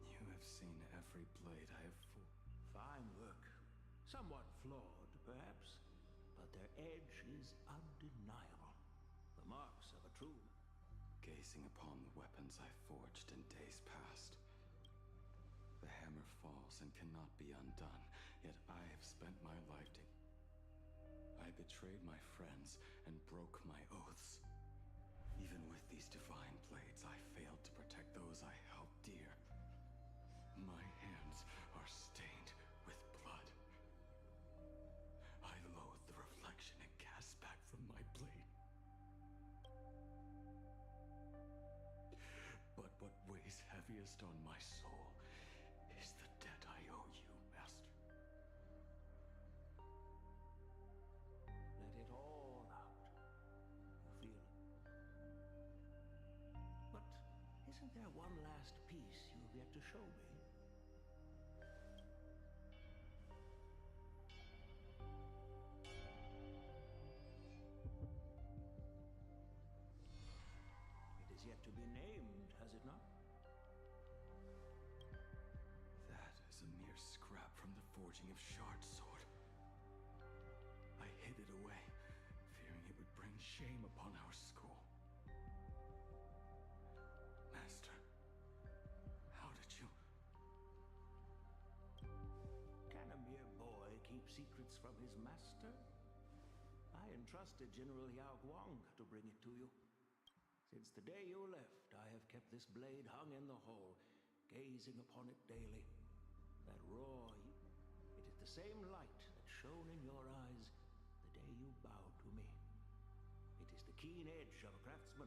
You have seen every blade I have Fine work. Somewhat flawed, perhaps, but their edge is undeniable. The marks of a true... Gazing upon the weapons I forged in days past. The hammer falls and cannot be undone, yet I have spent my life to... I betrayed my friends and broke my oaths. Even with these divine blades, I failed to protect those I held dear. My hands are stained with blood. I loathe the reflection it casts back from my blade. But what weighs heaviest on my soul is the debt I owe you, Master. Let it all out. You feel it. But isn't there one last piece you've yet to show me? It is yet to be named, has it not? That is a mere scrap from the forging of Shard's sword. I hid it away, fearing it would bring shame upon our school. Master, how did you... Can a mere boy keep secrets from his master? I entrusted General Yao Guang to bring it to you. Since the day you left, I have kept this blade hung in the hall, gazing upon it daily. That raw heat, it is the same light that shone in your eyes the day you bowed to me. It is the keen edge of a craftsman.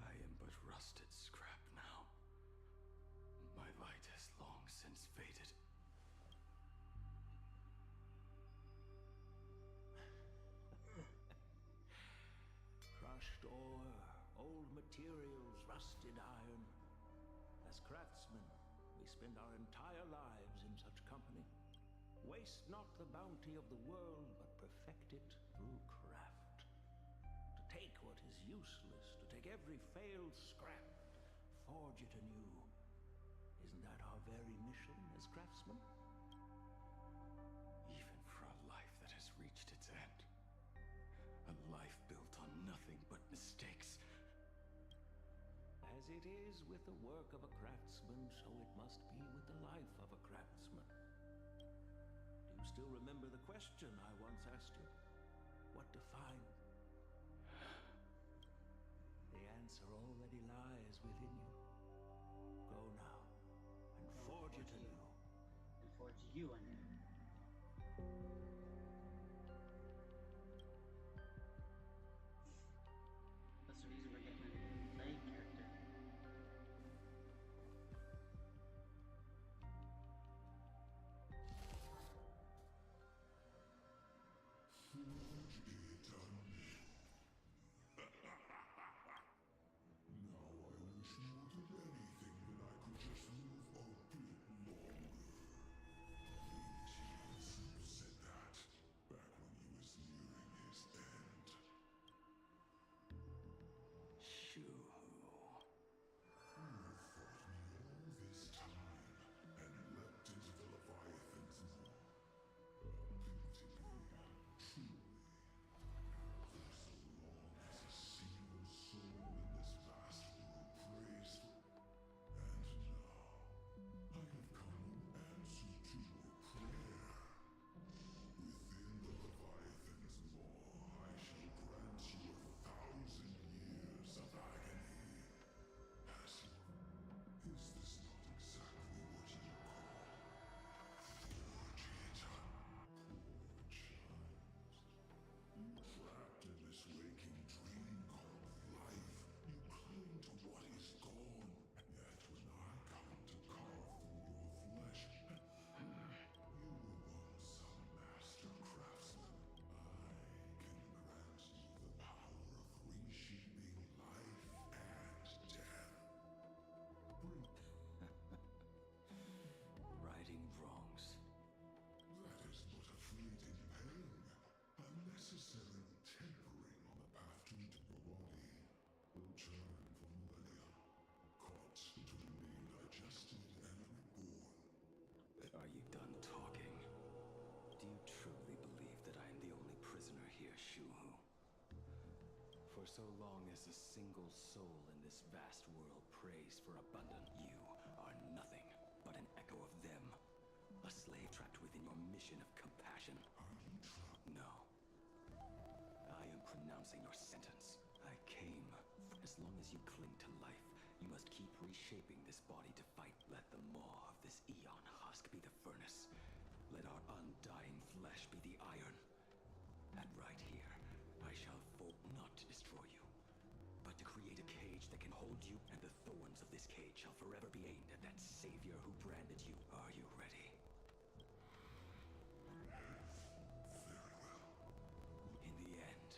I am but rusted scrap now. My light has long since faded. Crushed ore, old materials, rusted iron. As craftsmen, we spend our entire lives in such company. Waste not the bounty of the world, but perfect it through craft. To take what is useless, to take every failed scrap, forge it anew. Isn't that our very mission as craftsmen? Even for a life that has reached its end. A life built on nothing but mistakes. As it is with the work of a craftsman, so it must be with the life of a craftsman. Do you still remember the question I once asked you? What defines? The answer already lies within you. Go now, and forge it anew. And forge you anew. That's the reason we're getting a new play character. Righting wrongs. That is but a fleeting pang, a necessary tempering on the path to the body will turn for millennia, caught between being digested and reborn. Are you done talking? Do you truly believe that I am the only prisoner here, Shuhu? For so long as a single soul in this vast world prays for abundance, you are nothing but an echo of them. A slave trapped within your mission of compassion. Are you trapped? No. I am pronouncing your sentence. I came. As long as you cling to life, you must keep reshaping this body to fight. Let the maw of this eon husk be the furnace. Let our undying flesh be the iron. And right here, I shall vote not to destroy you, but to create a cage that can hold you, and the thorns of this cage shall forever be aimed at that savior who branded you. Are you ready? Very well. In the end,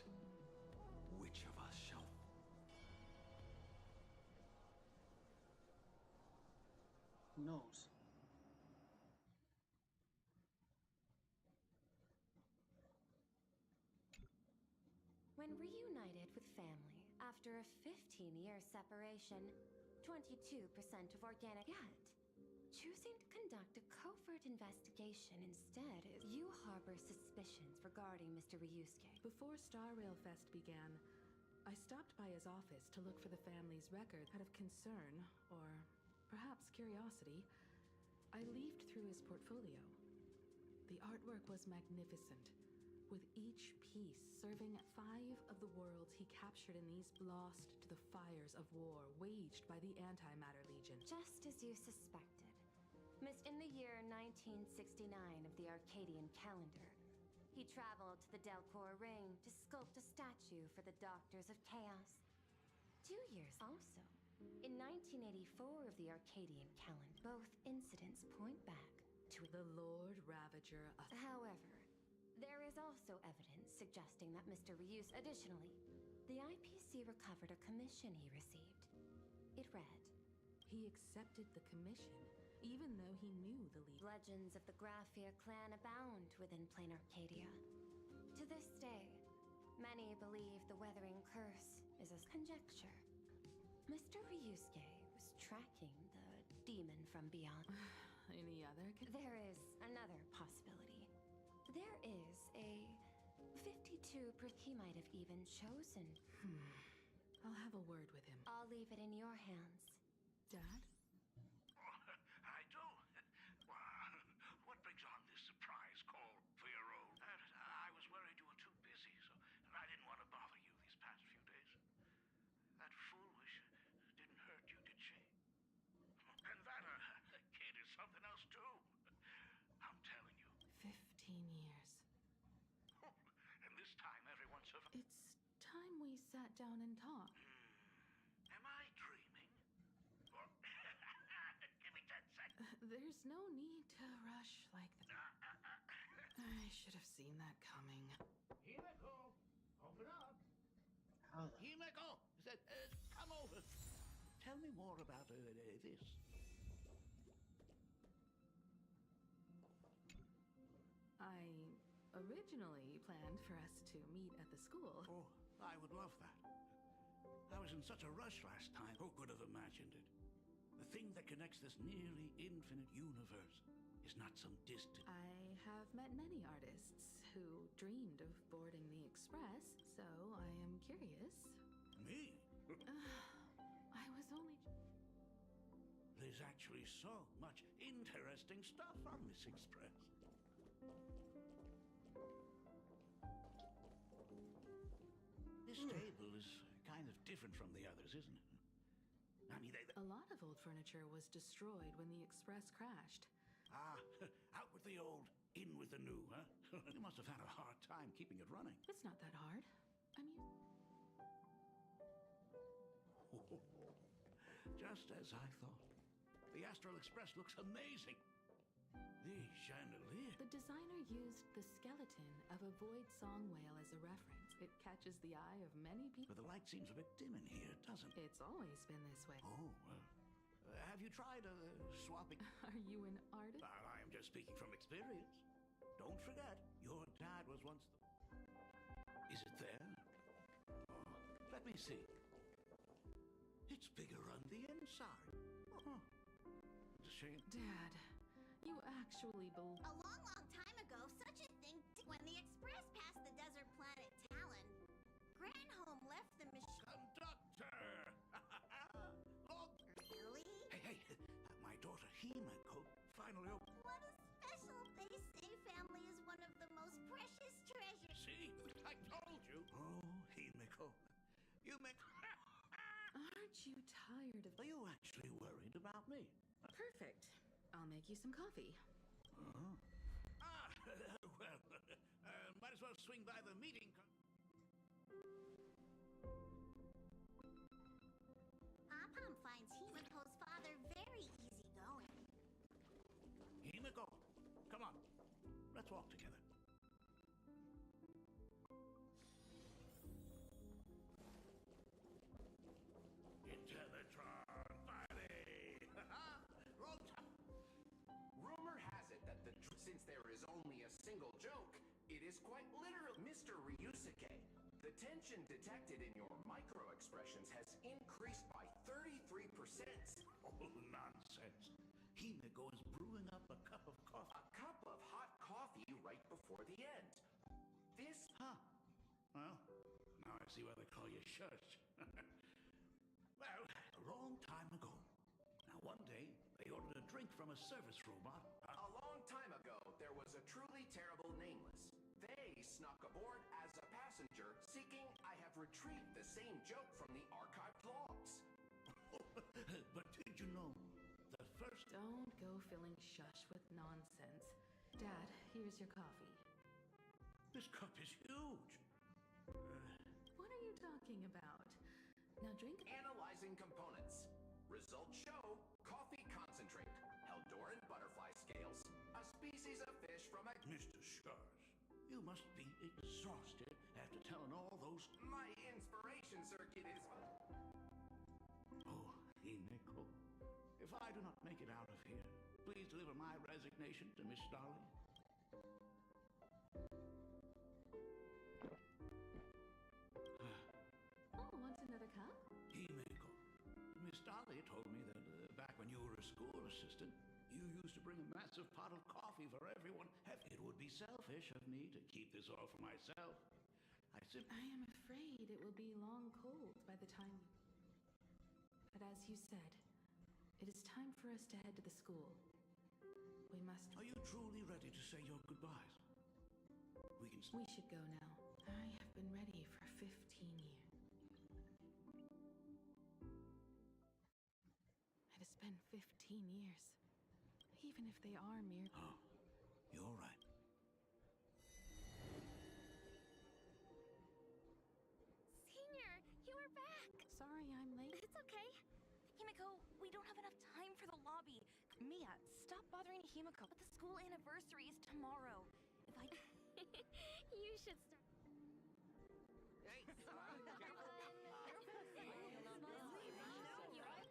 which of us shall... Who knows? When reunited with family after a 15-year separation, 22% of organic yet. Choosing to conduct a covert investigation instead is you harbor suspicions regarding Mr. Ryusuke. Before Star Rail Fest began, I stopped by his office to look for the family's record. Out of concern, or perhaps curiosity, I leafed through his portfolio. The artwork was magnificent, with each piece serving 5 of the worlds he captured in these lost to the fires of war waged by the Antimatter Legion. Just as you suspected. In the year 1969 of the Arcadian calendar, he traveled to the Delcor Ring to sculpt a statue for the Doctors of Chaos. 2 years also. In 1984 of the Arcadian calendar, both incidents point back to the Lord Ravager of... However, there is also evidence suggesting that Mr. Ryus... Additionally, the IPC recovered a commission he received. It read, he accepted the commission, even though he knew the lead. Legends of the Graphia clan abound within Plain Arcadia. To this day, many believe the Weathering Curse is a conjecture. Mr. Ryusuke was tracking the demon from beyond. Any other? There is another possibility. There is a 52 he might have even chosen. I'll have a word with him. I'll leave it in your hands. Dad? I do. What brings on this surprise call for your old... I was worried you were too busy, and I didn't want to bother you these past few days. That foolish didn't hurt you, did she? And that kid is something else, too. I'm telling you. 15 years. And this time everyone survived. It's time we sat down and talked. Am I dreaming? Give me 10 seconds. There's no need to rush like that. I should have seen that coming. Himeko, open up. How Himeko, come over. Tell me more about this. I originally planned for us to meet at the school. Oh, I would love that. I was in such a rush last time. Who could have imagined it? The thing that connects this nearly infinite universe is not some distant... I have met many artists who dreamed of boarding the Express, so I am curious. Me? I was only... There's actually so much interesting stuff on this Express. This table is kind of different from the others, isn't it? I mean, A lot of old furniture was destroyed when the Express crashed. Out with the old, in with the new, huh? You must have had a hard time keeping it running. It's not that hard. I mean... Just as I thought. The Astral Express looks amazing. The chandelier. The designer used the skeleton of a void song whale as a reference. It catches the eye of many people. But the light seems a bit dim in here, doesn't it? It's always been this way. Oh, have you tried swapping? Are you an artist? I am just speaking from experience. Don't forget, your dad was once the... Is it there? Oh, let me see. It's bigger on the inside. Oh, it's a shame. Dad, you actually believe... A long, long time ago, such a thing when the Express passed the desert planet Talon, Granholm left the machine... Conductor! Oh, really? Hey, my daughter Himeko finally opened... What a special... They say family is one of the most precious treasures. See? I told you. Oh, Himeko. You make... Aren't you tired of... Are you actually worried about me? Perfect. I'll make you some coffee. Well, might as well swing by the meeting. Apam finds Himiko's father very easygoing. Himeko, come on. Let's walk together. Intermitron party! Wrong time. Rumor has it that since there is only a single joke, it is quite literal. Mr. Ryusuke, the tension detected in your micro-expressions has increased by 33%. Oh, nonsense. Himeko is brewing up a cup of coffee. A cup of hot coffee right before the end. This... Huh. Well, now I see why they call you Shush. Well, a long time ago. Now, one day, they ordered a drink from a service robot. A long time ago, there was a truly terrible nameless. They snuck aboard as a passenger, seeking I have retrieved the same joke from the archived logs. But did you know the first... Don't go filling shush with nonsense. Dad, here's your coffee. This cup is huge. What are you talking about? Now drink... Analyzing components. Results show coffee concentrate, Eldoran butterfly scales, a species of fish from a... Mr. Shars, you must be exhausted after telling all those... My inspiration circuit is... Oh, Himeko, if I do not make it out of here, please deliver my resignation to Miss Starling. Oh, want another cup? Himeko, Miss Dolly told me that back when you were a school assistant, you used to bring a massive pot of coffee for everyone. It would be selfish of me to keep this all for myself. I am afraid it will be long cold by the time... But as you said, it is time for us to head to the school. We must... Are you truly ready to say your goodbyes? We should go now. I have been ready for 15 years. It has been 15 years. Even if they are mere... Oh, you're right. Senior, you are back! Sorry I'm late. It's okay. Himeko, we don't have enough time for the lobby. Mia, stop bothering Himeko. But the school anniversary is tomorrow. If I... You should start...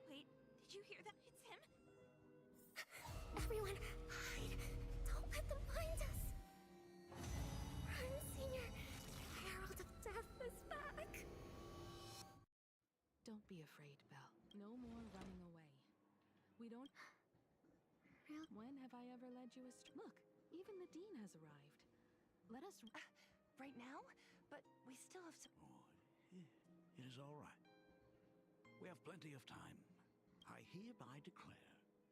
Wait, did you hear that? It's him? Everyone, hide! Don't let them find us! Run, Senior! The Herald of Death is back! Don't be afraid, Belle. No more running away. We don't... When have I ever led you astray? Look, even the dean has arrived. Let us... Right now? But we still have some... It is all right. We have plenty of time. I hereby declare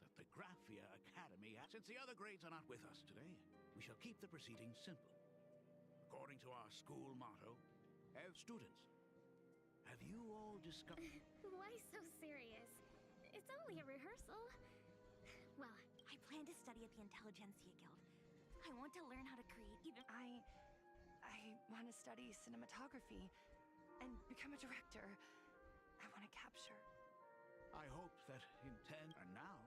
that the Graphia Academy, since the other grades are not with us today, we shall keep the proceedings simple. According to our school motto, as students, have you all discovered... Why so serious? It's only a rehearsal. Well, I plan to study at the Intelligentsia Guild. I want to learn how to create even... I want to study cinematography and become a director. I want to capture... I hope that in 10... And now,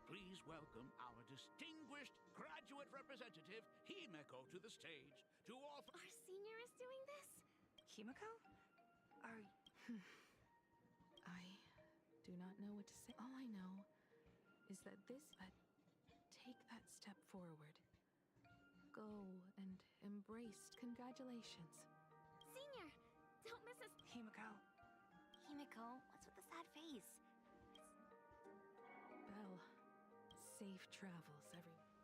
please welcome our distinguished graduate representative, Himeko, to the stage to offer... Our senior is doing this? Himeko? Are... I do not know what to say. All I know is that take that step forward. Go and embrace. Congratulations. Senior, don't miss us. Himeko. Himeko, what's with the sad face? Belle, safe travels, everyone.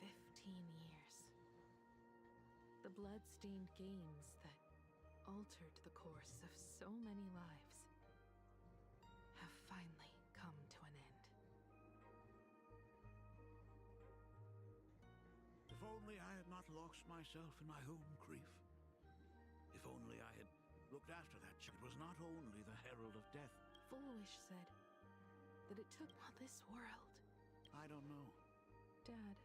15 years. The blood-stained games that altered the course of so many lives have finally come to an end. If only I had not lost myself in my own grief. If only I had looked after that child. It was not only the Herald of Death. Foolish said that it took this world. I don't know. Dad,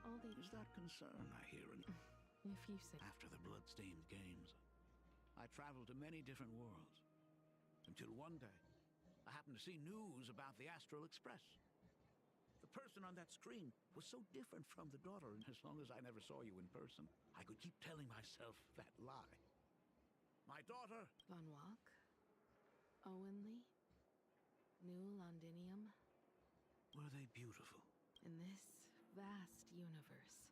all the... Is that concern I hear in... If you say... After the blood-stained games, I traveled to many different worlds. Until one day, I happened to see news about the Astral Express. The person on that screen was so different from the daughter, and as long as I never saw you in person, I could keep telling myself that lie. My daughter... Von Walk? Owenly? New Londinium? Were they beautiful? In this vast universe,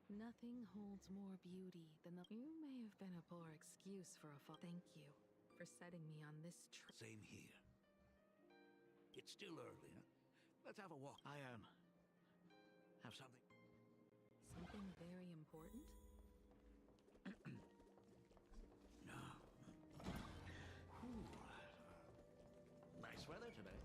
nothing holds more beauty than the... You may have been a poor excuse for a fall. Thank you for setting me on this trip. Same here. It's still early, huh? Let's have a walk. I have something. Something very important? No. Nice weather today.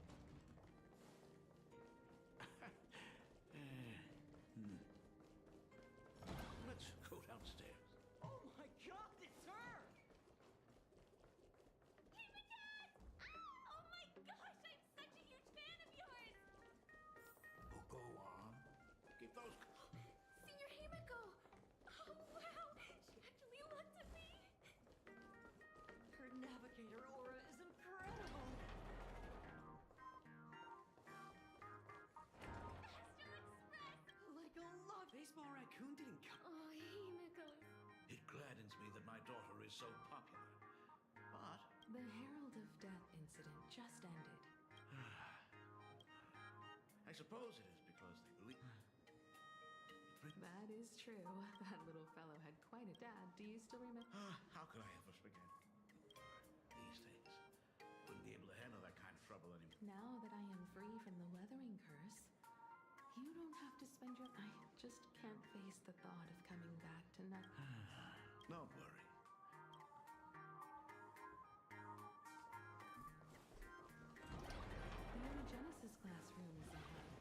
saddens me that my daughter is so popular. But The Herald of Death incident just ended. I suppose it is because they believe. That is true. That little fellow had quite a dad. Do you still remember? How could I ever forget? These days, wouldn't be able to handle that kind of trouble anymore. Now that I am free from the weathering curse, you don't have to spend your... I just can't face the thought of coming back to nothing. Don't worry. The Genesis classroom,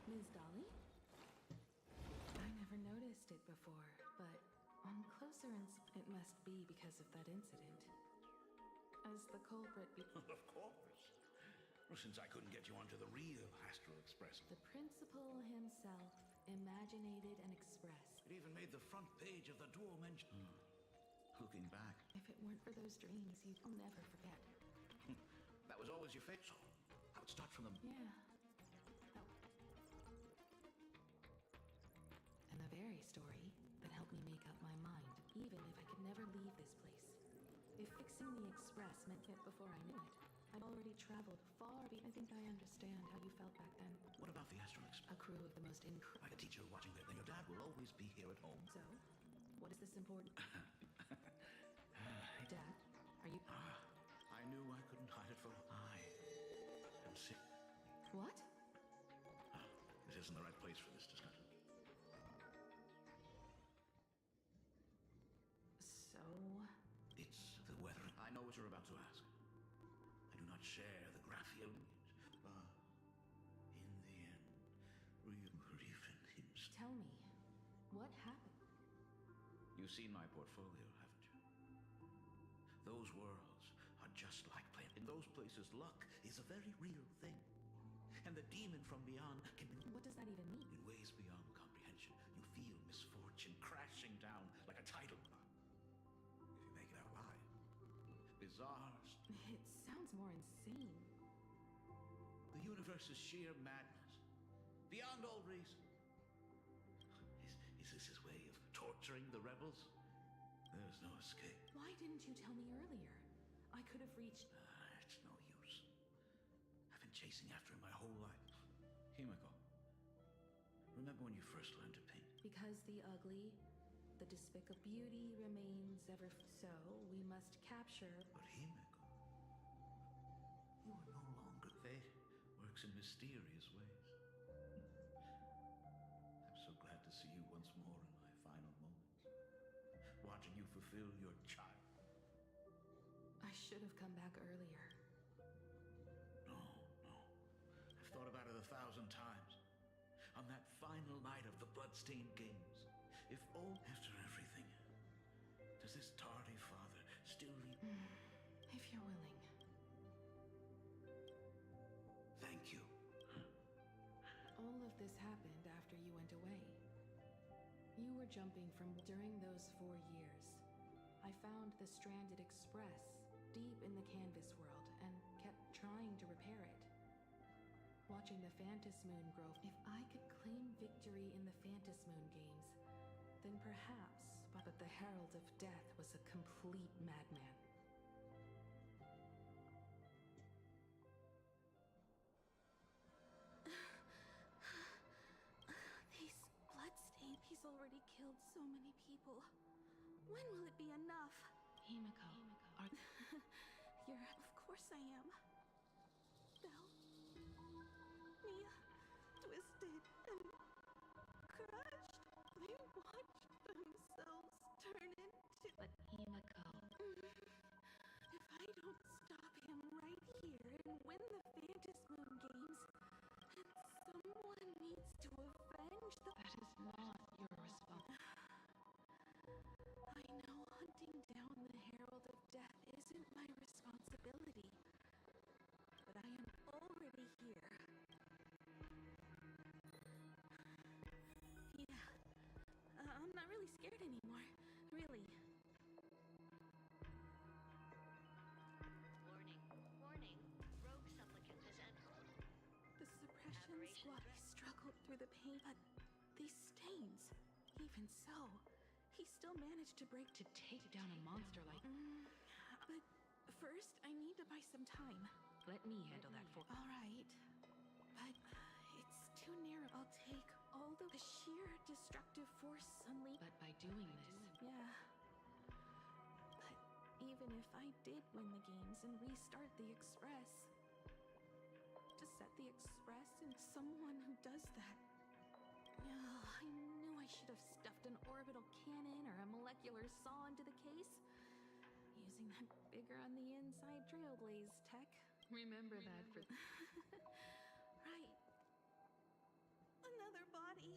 Ms. Dolly? I never noticed it before, but on closer it must be because of that incident. As the culprit Of course. Well, since I couldn't get you onto the real Astral Express. The principal himself imaginated and expressed. It even made the front page of the Dual Mention. Looking back. If it weren't for those dreams, you'd never forget. That was always your fate, so I would start from them. Yeah. And the very story that helped me make up my mind, even if I could never leave this place. If fixing the express meant it before I knew it, I'd already traveled far I think I understand how you felt back then. What about the Astral Express? A crew of the most incredible... Like a teacher watching that, then your dad will always be here at home. So, what is this important? Dad, are you... I knew I couldn't hide it from... I am sick. What? This isn't the right place for this discussion. So... It's the weather. I know what you're about to ask. I do not share the Graphia lineage, but in the end, real grief and hymns. Tell me, what happened? You've seen my portfolio, haven't you? Those worlds are just like planets. In those places, luck is a very real thing. And the demon from beyond can be... What does that even mean? In ways beyond comprehension, you feel misfortune crashing down like a tidal bond. If you make it out alive. Bizarre. It sounds more insane. The universe is sheer madness. Beyond all reason. Is this his way of torturing the rebels? There's no escape. Why didn't you tell me earlier? I could have reached... It's no use. I've been chasing after him my whole life. Himiko, remember when you first learned to paint? Because the ugly, the despicable beauty remains ever... So, we must capture... But Himiko, you are no longer... Fate works in mysterious ways. I'm so glad to see you once more in my final moments. Watching you fulfill your child. I should have come back earlier. No. I've thought about it 1,000 times. On that final night of the bloodstained games. If after everything, does this tardy father still If you're willing. Thank you. All of this happened after you went away. You were jumping from... During those 4 years, I found the stranded express deep in the canvas world and kept trying to repair it. Watching the Phantas Moon grow... If I could claim victory in the Phantas Moon games, then perhaps... But the Herald of Death was a complete madman. He's already killed so many people. When will it be enough? Himiko, are... Of course I am. Belle, Mia, twisted and crushed. They watched themselves turn into... But Himiko... If I don't stop him right here and win the Phantas Moon games, someone needs to avenge the... That is not your responsibility. I know hunting down the Herald of Death isn't my responsibility, but I am already here. Yeah, I'm not really scared anymore, really. Warning. Rogue supplicant has entered. The suppression squad struggled through the pain, but these stains, even so, he still managed to break To take down a monster like... But first, I need to buy some time. Let me handle that for... All right. But it's too near. I'll take all the sheer destructive force unleashed. But by doing this... Yeah. But even if I did win the games and restart the Express, to set the Express and someone who does that... I knew I should have stuffed an orbital cannon or a molecular saw into the case. Using that bigger on the inside Trailblaze tech. Remember that for... Right. Another body.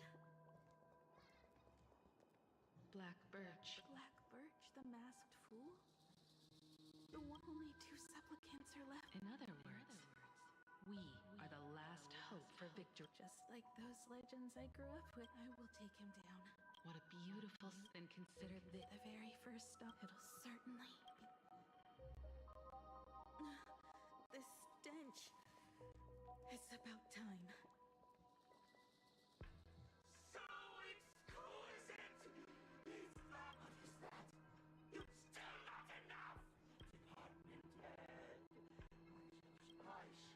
Black Birch. Black Birch, the masked fool? The one only 2 supplicants are left. In other words, we are the last hope for victory. Just like those legends I grew up with, I will take him down. What a beautiful... And consider this... The very first stop. It'll certainly be... The stench. It's about time. So exquisite! Is that what is that? You're still not enough! Department head. Christ.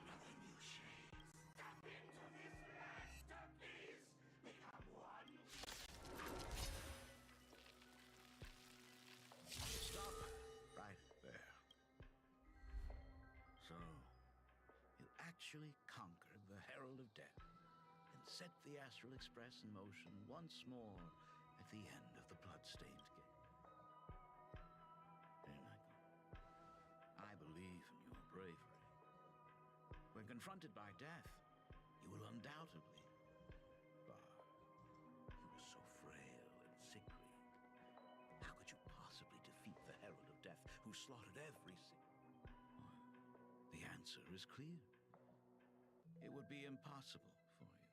Another new shade. Step into this masterpiece! Become one! Stop right there. So, you actually conquered the Herald of Death and set the Astral Express in motion once more at the end of the blood-stained game. Dear Michael, I believe in your bravery. When confronted by death, you will undoubtedly... But you were so frail and sickly. How could you possibly defeat the Herald of Death, who slaughtered every single... The answer is clear. It would be impossible for you.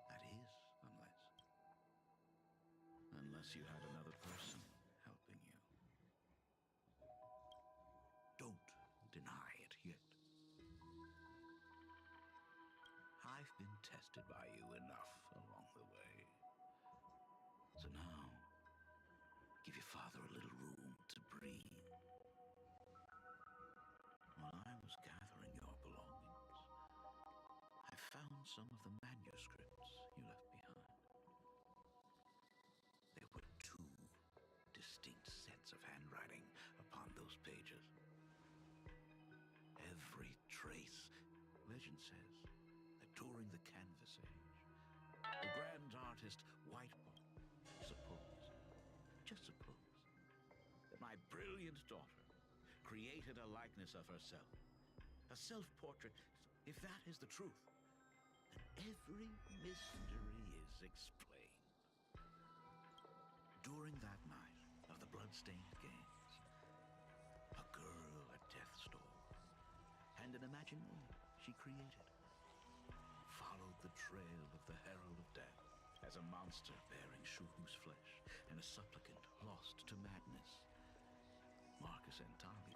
That is, unless you had another person helping you. Don't deny it yet. I've been tested by you enough along the way. So now, give your father a little room to breathe. While I was gathering your belongings, I found some of the manuscripts you left behind. There were 2 distinct sets of handwriting upon those pages. Every trace, legend says, that during the Canvas Age, the grand artist Whiteball just suppose, that my brilliant daughter created a likeness of herself, a self-portrait. If that is the truth, then every mystery is explained. During that night of the blood-stained games, a girl at death's door, and an imaginary she created, followed the trail of the Herald of Death as a monster bearing Shuhu's flesh and a supplicant lost to madness. Marcus Antali